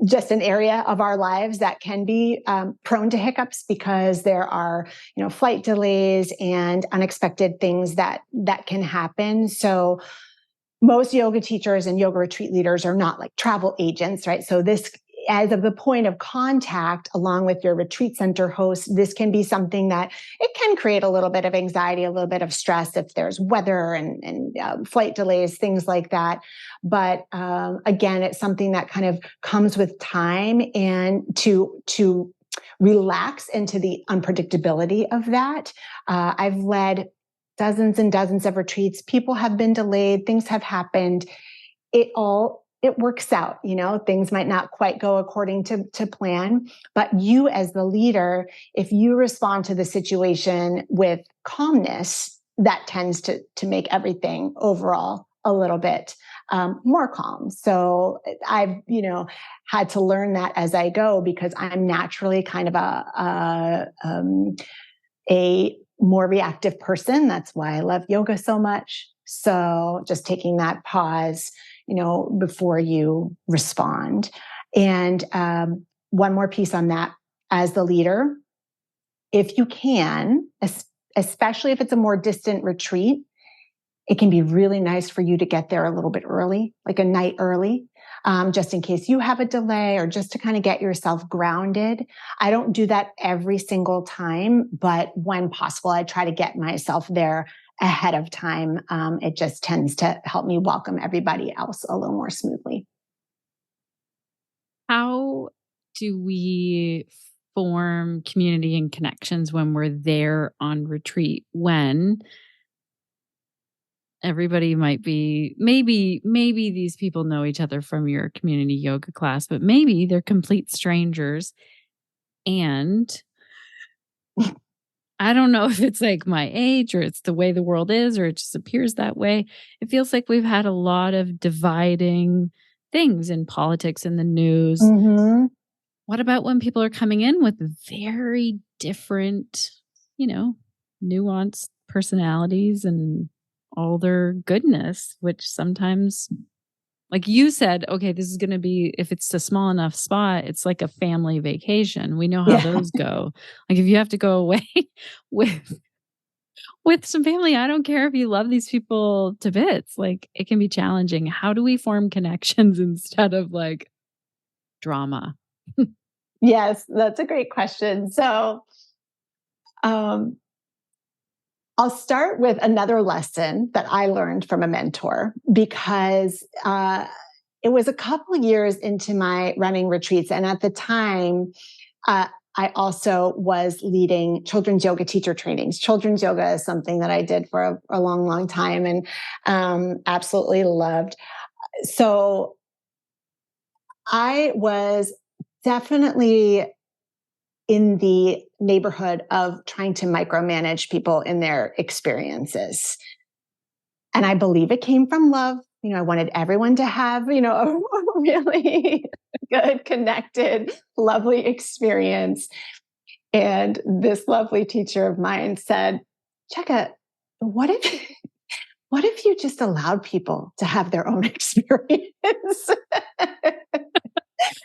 just an area of our lives that can be prone to hiccups because there are, flight delays and unexpected things that can happen. So most yoga teachers and yoga retreat leaders are not like travel agents, right? So this, as of the point of contact, along with your retreat center host, this can be something that it can create a little bit of anxiety, a little bit of stress if there's weather and flight delays, things like that. But again, it's something that kind of comes with time, and to relax into the unpredictability of that. I've led dozens and dozens of retreats. People have been delayed. Things have happened. It works out, things might not quite go according to plan, but you as the leader, if you respond to the situation with calmness, that tends to make everything overall a little bit more calm. So I've, had to learn that as I go, because I'm naturally kind of a more reactive person. That's why I love yoga so much. So just taking that pause, before you respond. And one more piece on that, as the leader, if you can, especially if it's a more distant retreat, it can be really nice for you to get there a little bit early, like a night early, just in case you have a delay or just to kind of get yourself grounded. I don't do that every single time, but when possible, I try to get myself there ahead of time. It just tends to help me welcome everybody else a little more smoothly. How do we form community and connections when we're there on retreat, when everybody might be, maybe these people know each other from your community yoga class, but maybe they're complete strangers, and I don't know if it's like my age or it's the way the world is or it just appears that way. It feels like we've had a lot of dividing things in politics and the news. Mm-hmm. What about when people are coming in with very different, nuanced personalities and all their goodness, which sometimes, like you said, okay, this is going to be, if it's a small enough spot, it's like a family vacation. We know how those go. Like if you have to go away with some family, I don't care if you love these people to bits. Like it can be challenging. How do we form connections instead of like drama? Yes, that's a great question. So, I'll start with another lesson that I learned from a mentor, because it was a couple of years into my running retreats. And at the time, I also was leading children's yoga teacher trainings. Children's yoga is something that I did for a long, long time and absolutely loved. So I was definitely in the neighborhood of trying to micromanage people in their experiences. And I believe it came from love. I wanted everyone to have, a really good, connected, lovely experience. And this lovely teacher of mine said, Checka, what if you just allowed people to have their own experience?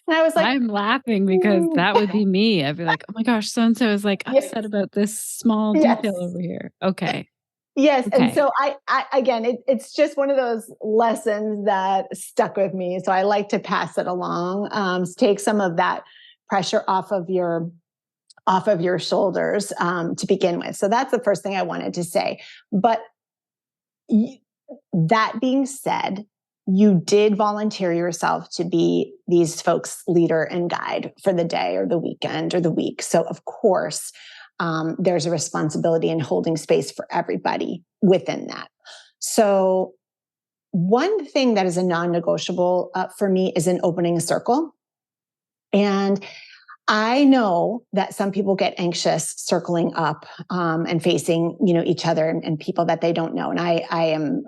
And I was like, I'm laughing because that would be me. I'd be like, oh my gosh, so-and-so is like upset about this small detail over here. Okay. Yes. Okay. And so I again, it's just one of those lessons that stuck with me. So I like to pass it along, take some of that pressure off of your shoulders to begin with. So that's the first thing I wanted to say. But that being said, you did volunteer yourself to be these folks' leader and guide for the day or the weekend or the week. So of course, there's a responsibility in holding space for everybody within that. So one thing that is a non-negotiable for me is an opening circle. And I know that some people get anxious circling up and facing, each other and people that they don't know. And I am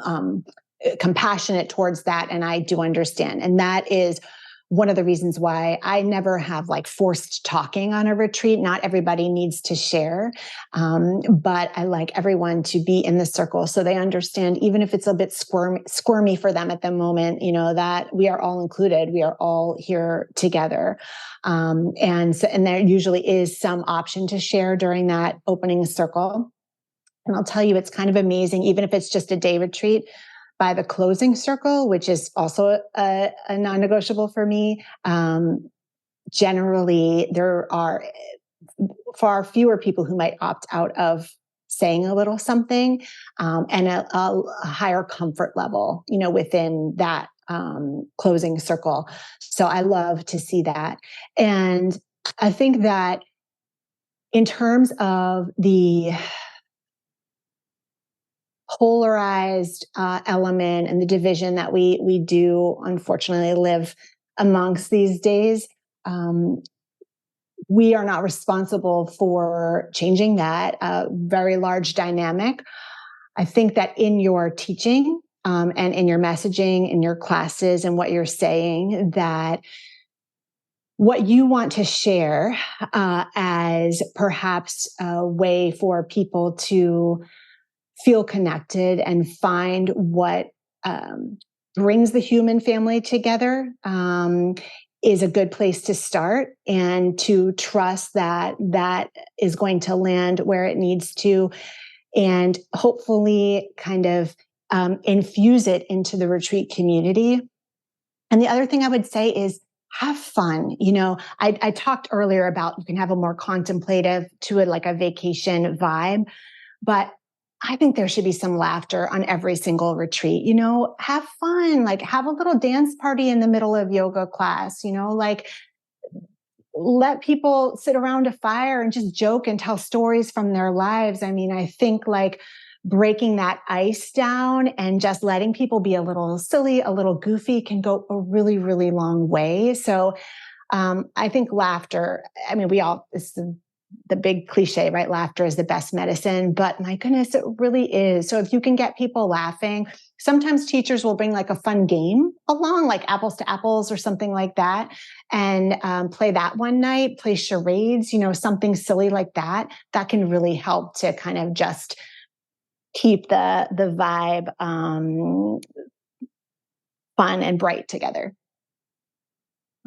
compassionate towards that, and I do understand. And that is one of the reasons why I never have like forced talking on a retreat. Not everybody needs to share, but I like everyone to be in the circle so they understand, even if it's a bit squirmy for them at the moment, that we are all included. We are all here together. And there usually is some option to share during that opening circle. And I'll tell you, it's kind of amazing, even if it's just a day retreat. By the closing circle, which is also a non-negotiable for me, generally there are far fewer people who might opt out of saying a little something, and a higher comfort level, within that closing circle. So I love to see that. And I think that in terms of the polarized element and the division that we do unfortunately live amongst these days, we are not responsible for changing that very large dynamic. I think that in your teaching and in your messaging, in your classes and what you're saying, that what you want to share as perhaps a way for people to feel connected and find what brings the human family together is a good place to start, and to trust that that is going to land where it needs to, and hopefully kind of infuse it into the retreat community. And the other thing I would say is have fun. I talked earlier about you can have a more contemplative to it, like a vacation vibe, but I think there should be some laughter on every single retreat. Have fun, like have a little dance party in the middle of yoga class, like let people sit around a fire and just joke and tell stories from their lives. I mean, I think like breaking that ice down and just letting people be a little silly, a little goofy can go a really, really long way. So I think laughter, I mean, it's the big cliche, right? Laughter is the best medicine, but my goodness, it really is. So if you can get people laughing, sometimes teachers will bring like a fun game along, like apples to apples or something like that, and play that one night, play charades, something silly like that. That can really help to kind of just keep the vibe fun and bright together.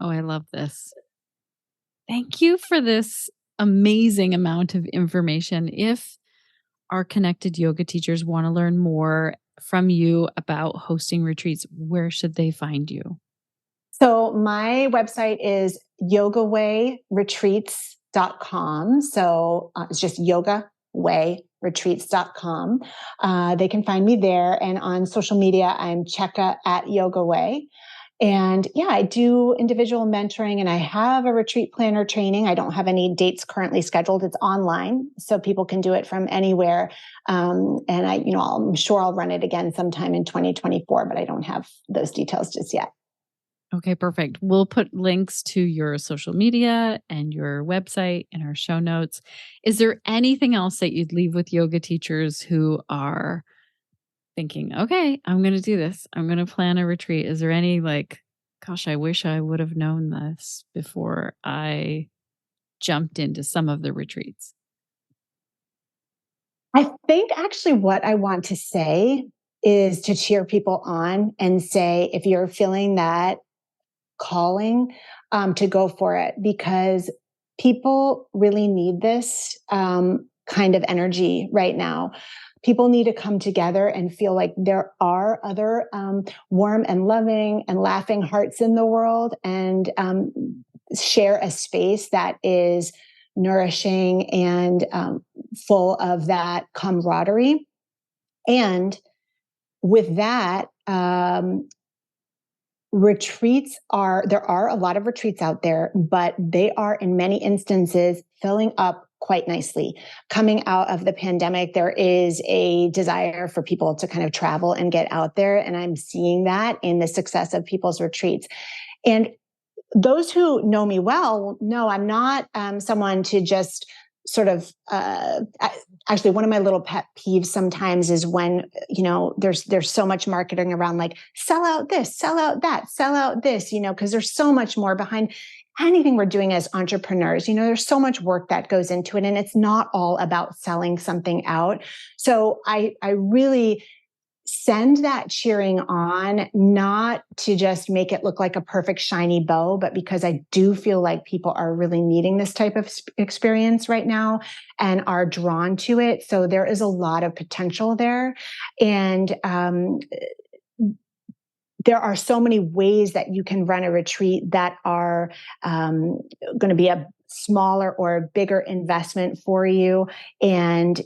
Oh, I love this. Thank you for this amazing amount of information. If our connected yoga teachers want to learn more from you about hosting retreats, where should they find you? So my website is yogawayretreats.com. So it's just yogawayretreats.com. They can find me there. And on social media, I'm Checka @Yogaway. And yeah, I do individual mentoring, and I have a retreat planner training. I don't have any dates currently scheduled. It's online, so people can do it from anywhere. And I'm sure I'll run it again sometime in 2024, but I don't have those details just yet. Okay, perfect. We'll put links to your social media and your website in our show notes. Is there anything else that you'd leave with yoga teachers who are thinking, okay, I'm going to do this. I'm going to plan a retreat. Is there any gosh, I wish I would have known this before I jumped into some of the retreats? I think actually what I want to say is to cheer people on and say, if you're feeling that calling, to go for it, because people really need this kind of energy right now. People need to come together and feel like there are other warm and loving and laughing hearts in the world, and share a space that is nourishing and full of that camaraderie. And with that, there are a lot of retreats out there, but they are in many instances filling up quite nicely. Coming out of the pandemic, there is a desire for people to kind of travel and get out there. And I'm seeing that in the success of people's retreats. And those who know me well know I'm not someone to just sort of actually, one of my little pet peeves sometimes is when, there's so much marketing around like sell out this, sell out that, sell out this, because there's so much more behind anything we're doing as entrepreneurs. There's so much work that goes into it, and it's not all about selling something out. So I really send that cheering on, not to just make it look like a perfect shiny bow, but because I do feel like people are really needing this type of experience right now and are drawn to it. So there is a lot of potential there. And there are so many ways that you can run a retreat that are going to be a smaller or a bigger investment for you. And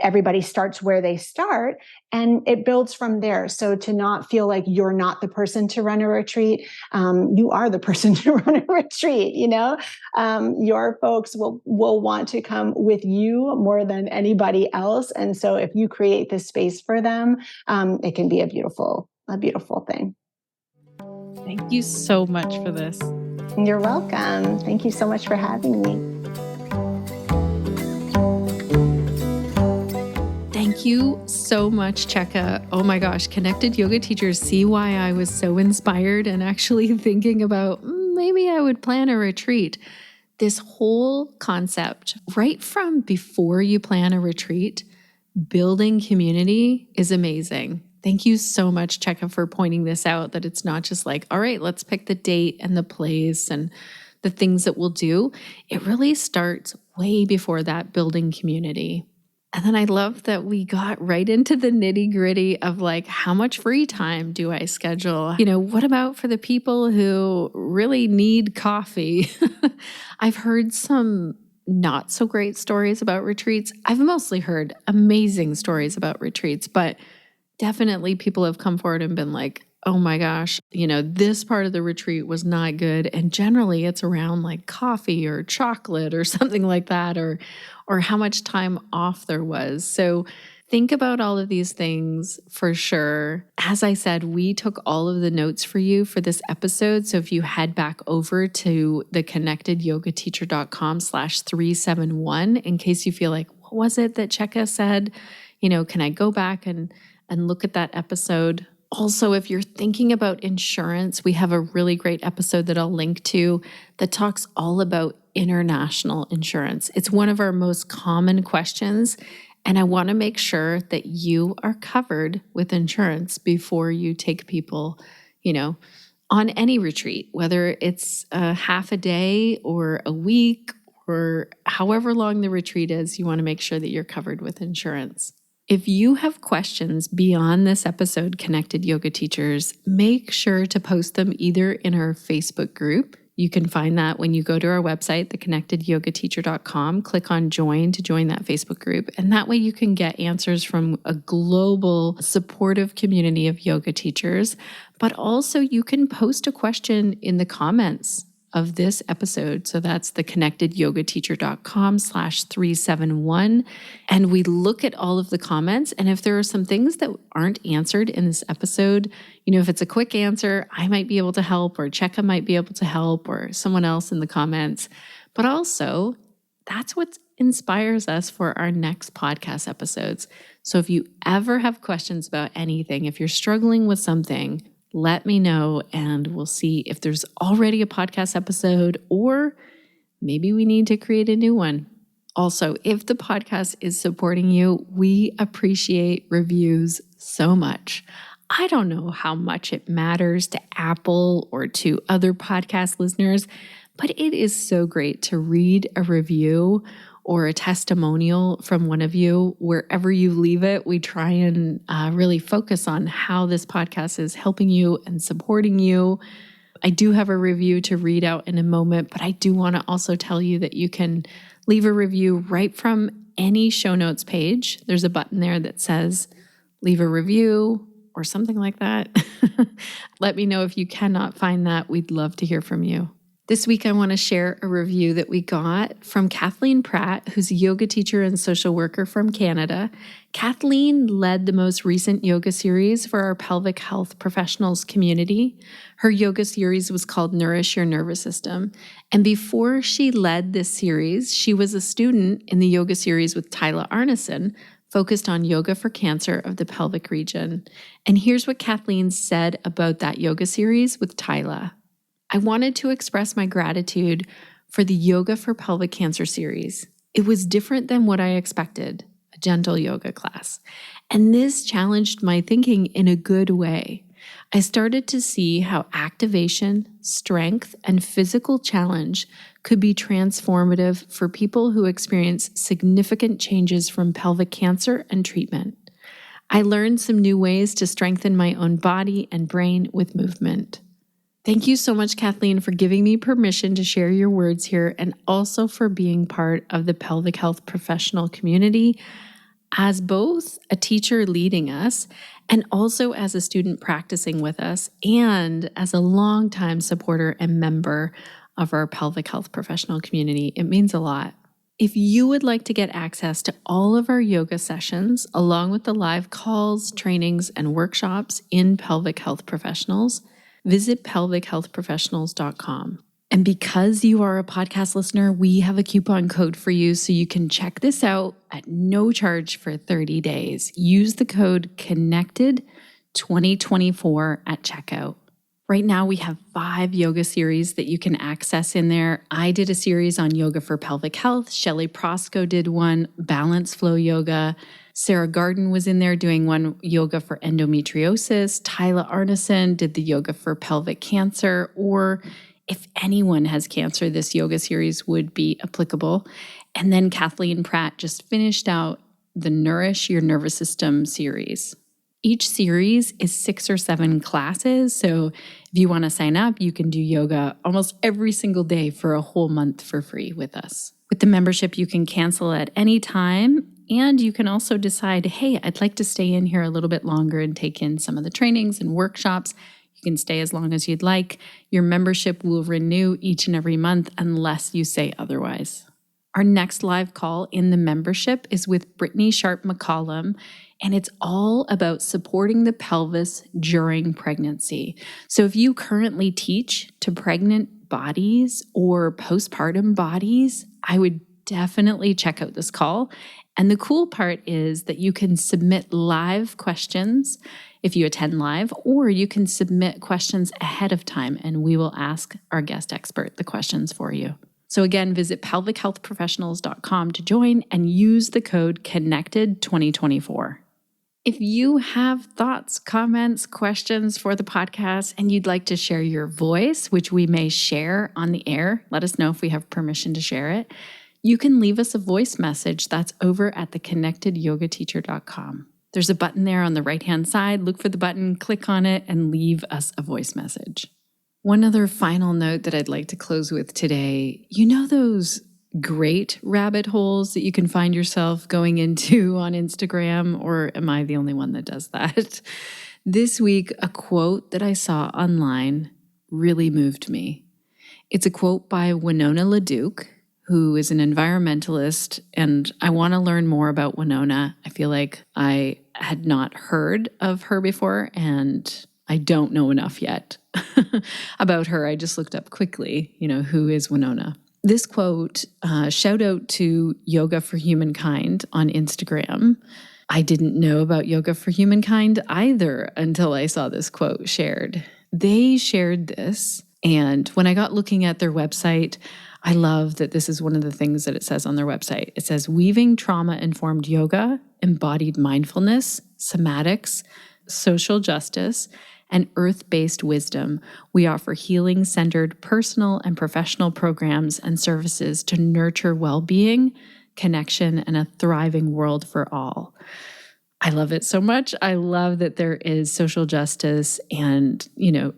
everybody starts where they start, and it builds from there. So to not feel like you're not the person to run a retreat, you are the person to run a retreat. Your folks will want to come with you more than anybody else. And so if you create this space for them, it can be a beautiful thing. Thank you so much for this. You're welcome. Thank you so much for having me. Thank you so much, Checka. Oh my gosh, connected yoga teachers see why I was so inspired and actually thinking about maybe I would plan a retreat. This whole concept, right from before you plan a retreat, building community is amazing. Thank you so much, Checka, for pointing this out, that it's not just like, all right, let's pick the date and the place and the things that we'll do. It really starts way before that, building community. And then I love that we got right into the nitty gritty of like, how much free time do I schedule? What about for the people who really need coffee? I've heard some not so great stories about retreats. I've mostly heard amazing stories about retreats, but definitely people have come forward and been like, oh my gosh, this part of the retreat was not good. And generally it's around like coffee or chocolate or something like that, or how much time off there was. So think about all of these things for sure. As I said, we took all of the notes for you for this episode. So if you head back over to the connectedyogateacher.com/371, in case you feel like, what was it that Checka said? Can I go back and look at that episode? Also, if you're thinking about insurance, we have a really great episode that I'll link to that talks all about international insurance. It's one of our most common questions, and I want to make sure that you are covered with insurance before you take people, on any retreat, whether it's a half a day or a week or however long the retreat is. You want to make sure that you're covered with insurance. If you have questions beyond this episode, Connected Yoga Teachers, make sure to post them either in our Facebook group. You can find that when you go to our website, theconnectedyogateacher.com, click on join to join that Facebook group. And that way you can get answers from a global supportive community of yoga teachers. But also you can post a question in the comments of this episode. So that's theconnectedyogateacher.com/371. And we look at all of the comments. And if there are some things that aren't answered in this episode, if it's a quick answer, I might be able to help, or Checka might be able to help, or someone else in the comments. But also, that's what inspires us for our next podcast episodes. So if you ever have questions about anything, if you're struggling with something, let me know, and we'll see if there's already a podcast episode, or maybe we need to create a new one. Also, if the podcast is supporting you, we appreciate reviews so much. I don't know how much it matters to Apple or to other podcast listeners, but it is so great to read a review or a testimonial from one of you. Wherever you leave it, we try and really focus on how this podcast is helping you and supporting you. I do have a review to read out in a moment, but I do want to also tell you that you can leave a review right from any show notes page. There's a button there that says leave a review or something like that. Let me know if you cannot find that. We'd love to hear from you. This week, I want to share a review that we got from Kathleen Pratt, who's a yoga teacher and social worker from Canada. Kathleen led the most recent yoga series for our Pelvic Health Professionals community. Her yoga series was called Nourish Your Nervous System. And before she led this series, she was a student in the yoga series with Tyler Arnason, focused on yoga for cancer of the pelvic region. And here's what Kathleen said about that yoga series with Tyler. I wanted to express my gratitude for the Yoga for Pelvic Cancer series. It was different than what I expected, a gentle yoga class. And this challenged my thinking in a good way. I started to see how activation, strength, and physical challenge could be transformative for people who experience significant changes from pelvic cancer and treatment. I learned some new ways to strengthen my own body and brain with movement. Thank you so much, Kathleen, for giving me permission to share your words here and also for being part of the pelvic health professional community as both a teacher leading us and also as a student practicing with us and as a longtime supporter and member of our pelvic health professional community. It means a lot. If you would like to get access to all of our yoga sessions, along with the live calls, trainings, and workshops in Pelvic Health Professionals, visit pelvichealthprofessionals.com. And because you are a podcast listener, we have a coupon code for you so you can check this out at no charge for 30 days. Use the code CONNECTED2024 at checkout. Right now, we have 5 yoga series that you can access in there. I did a series on yoga for pelvic health. Shelley Prosco did one, balance flow yoga. Sarah Garden was in there doing one, yoga for endometriosis. Tyler Arnason did the yoga for pelvic cancer. Or if anyone has cancer, this yoga series would be applicable. And then Kathleen Pratt just finished out the Nourish Your Nervous System series. Each series is 6 or 7 classes, so if you want to sign up, you can do yoga almost every single day for a whole month for free with us. With the membership, you can cancel at any time, and you can also decide, hey, I'd like to stay in here a little bit longer and take in some of the trainings and workshops. You can stay as long as you'd like. Your membership will renew each and every month unless you say otherwise. Our next live call in the membership is with Brittany Sharp McCollum, and it's all about supporting the pelvis during pregnancy. So if you currently teach to pregnant bodies or postpartum bodies, I would definitely check out this call. And the cool part is that you can submit live questions if you attend live, or you can submit questions ahead of time, and we will ask our guest expert the questions for you. So again, visit pelvichealthprofessionals.com to join and use the code CONNECTED2024. If you have thoughts, comments, questions for the podcast, and you'd like to share your voice, which we may share on the air, let us know if we have permission to share it. You can leave us a voice message that's over at theconnectedyogateacher.com. There's a button there on the right-hand side. Look for the button, click on it, and leave us a voice message. One other final note that I'd like to close with today. You know those great rabbit holes that you can find yourself going into on Instagram, or am I the only one that does that? This week, a quote that I saw online really moved me. It's a quote by Winona LaDuke, who is an environmentalist, and I want to learn more about Winona. I feel like I had not heard of her before, and I don't know enough yet about her. I just looked up quickly, who is Winona? This quote, shout out to Yoga for Humankind on Instagram. I didn't know about Yoga for Humankind either until I saw this quote shared. They shared this, and when I got looking at their website, I love that this is one of the things that it says on their website. It says, weaving trauma-informed yoga, embodied mindfulness, somatics, social justice, and earth-based wisdom, we offer healing-centered personal and professional programs and services to nurture well-being, connection, and a thriving world for all. I love it so much. I love that there is social justice and,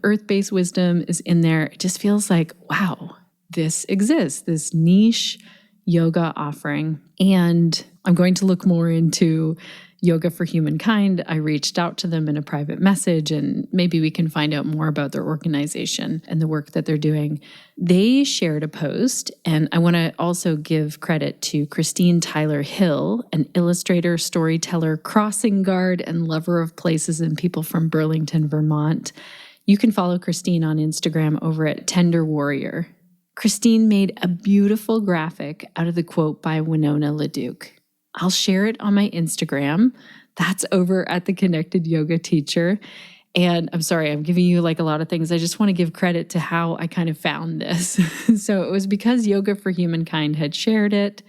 earth-based wisdom is in there. It just feels like, wow, this exists, this niche yoga offering. And I'm going to look more into Yoga for Humankind, I reached out to them in a private message, and maybe we can find out more about their organization and the work that they're doing. They shared a post, and I want to also give credit to Christine Tyler Hill, an illustrator, storyteller, crossing guard, and lover of places and people from Burlington, Vermont. You can follow Christine on Instagram over at Tender Warrior. Christine made a beautiful graphic out of the quote by Winona LaDuke. I'll share it on my Instagram. That's over at The Connected Yoga Teacher. And I'm sorry, I'm giving you like a lot of things. I just want to give credit to how I kind of found this. So it was because Yoga for Humankind had shared it.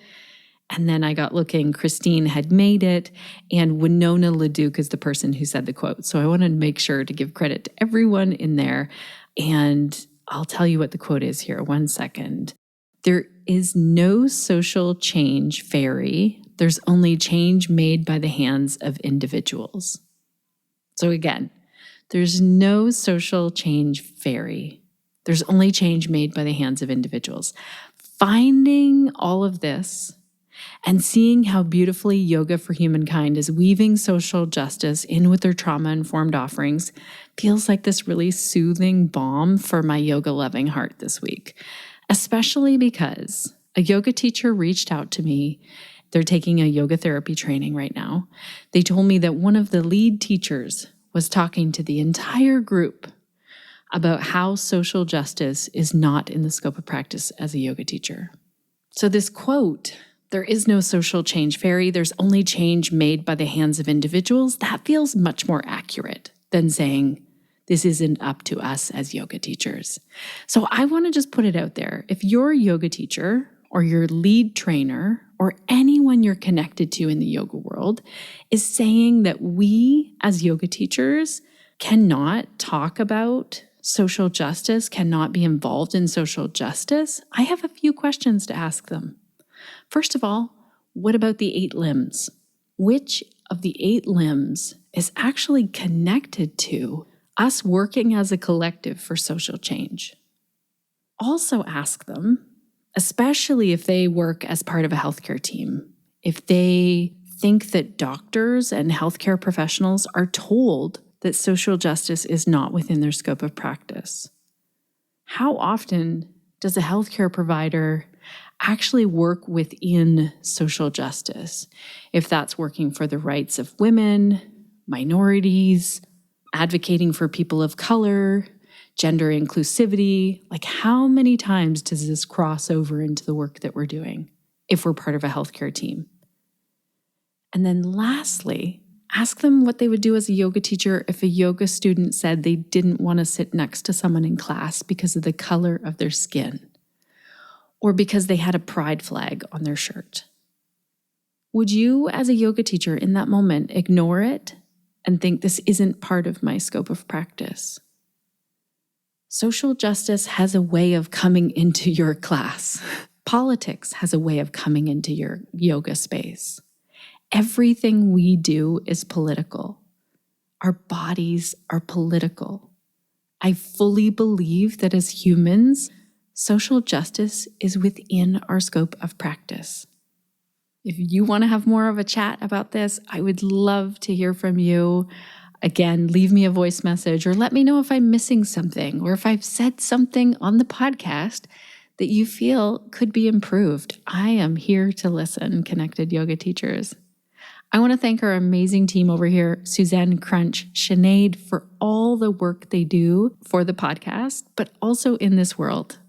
And then I got looking, Christine had made it, and Winona LaDuke is the person who said the quote. So I wanted to make sure to give credit to everyone in there. And I'll tell you what the quote is here. 1 second. There is no social change fairy. There's only change made by the hands of individuals. So again, there's no social change fairy. There's only change made by the hands of individuals. Finding all of this and seeing how beautifully Yoga for Humankind is weaving social justice in with their trauma-informed offerings feels like this really soothing balm for my yoga-loving heart this week, especially because a yoga teacher reached out to me. They're taking a yoga therapy training right now. They told me that one of the lead teachers was talking to the entire group about how social justice is not in the scope of practice as a yoga teacher. So this quote, there is no social change fairy, there's only change made by the hands of individuals, that feels much more accurate than saying this isn't up to us as yoga teachers. So I want to just put it out there. If you're a yoga teacher or your lead trainer or anyone you're connected to in the yoga world is saying that we as yoga teachers cannot talk about social justice, cannot be involved in social justice, I have a few questions to ask them. First of all, what about the 8 limbs? Which of the 8 limbs is actually connected to us working as a collective for social change? Also ask them, especially if they work as part of a healthcare team, if they think that doctors and healthcare professionals are told that social justice is not within their scope of practice. How often does a healthcare provider actually work within social justice? If that's working for the rights of women, minorities, advocating for people of color, gender inclusivity, like how many times does this cross over into the work that we're doing if we're part of a healthcare team? And then lastly, ask them what they would do as a yoga teacher if a yoga student said they didn't want to sit next to someone in class because of the color of their skin, or because they had a pride flag on their shirt. Would you, as a yoga teacher in that moment, ignore it and think this isn't part of my scope of practice? Social justice has a way of coming into your class. Politics has a way of coming into your yoga space. Everything we do is political. Our bodies are political. I fully believe that as humans, social justice is within our scope of practice. If you want to have more of a chat about this, I would love to hear from you. Again, leave me a voice message or let me know if I'm missing something or if I've said something on the podcast that you feel could be improved. I am here to listen, Connected Yoga Teachers. I want to thank our amazing team over here, Suzanne, Crunch, Sinead, for all the work they do for the podcast, but also in this world.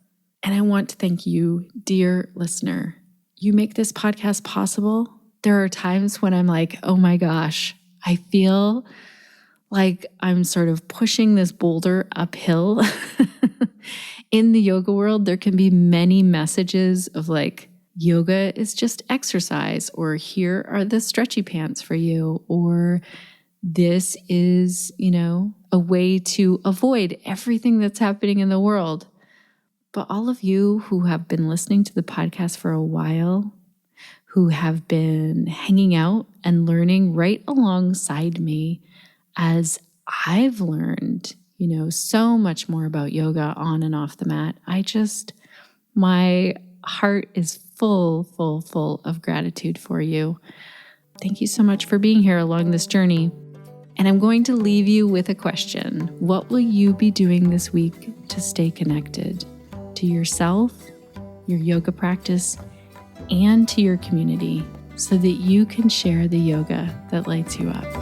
And I want to thank you, dear listener. You make this podcast possible. There are times when I'm like, oh my gosh, I feel like I'm sort of pushing this boulder uphill. In the yoga world, there can be many messages of like, yoga is just exercise, or here are the stretchy pants for you, or this is, a way to avoid everything that's happening in the world. But all of you who have been listening to the podcast for a while, who have been hanging out and learning right alongside me as I've learned, so much more about yoga on and off the mat. My heart is full of gratitude for you. Thank you so much for being here along this journey. And I'm going to leave you with a question. What will you be doing this week to stay connected to yourself, your yoga practice, and to your community so that you can share the yoga that lights you up?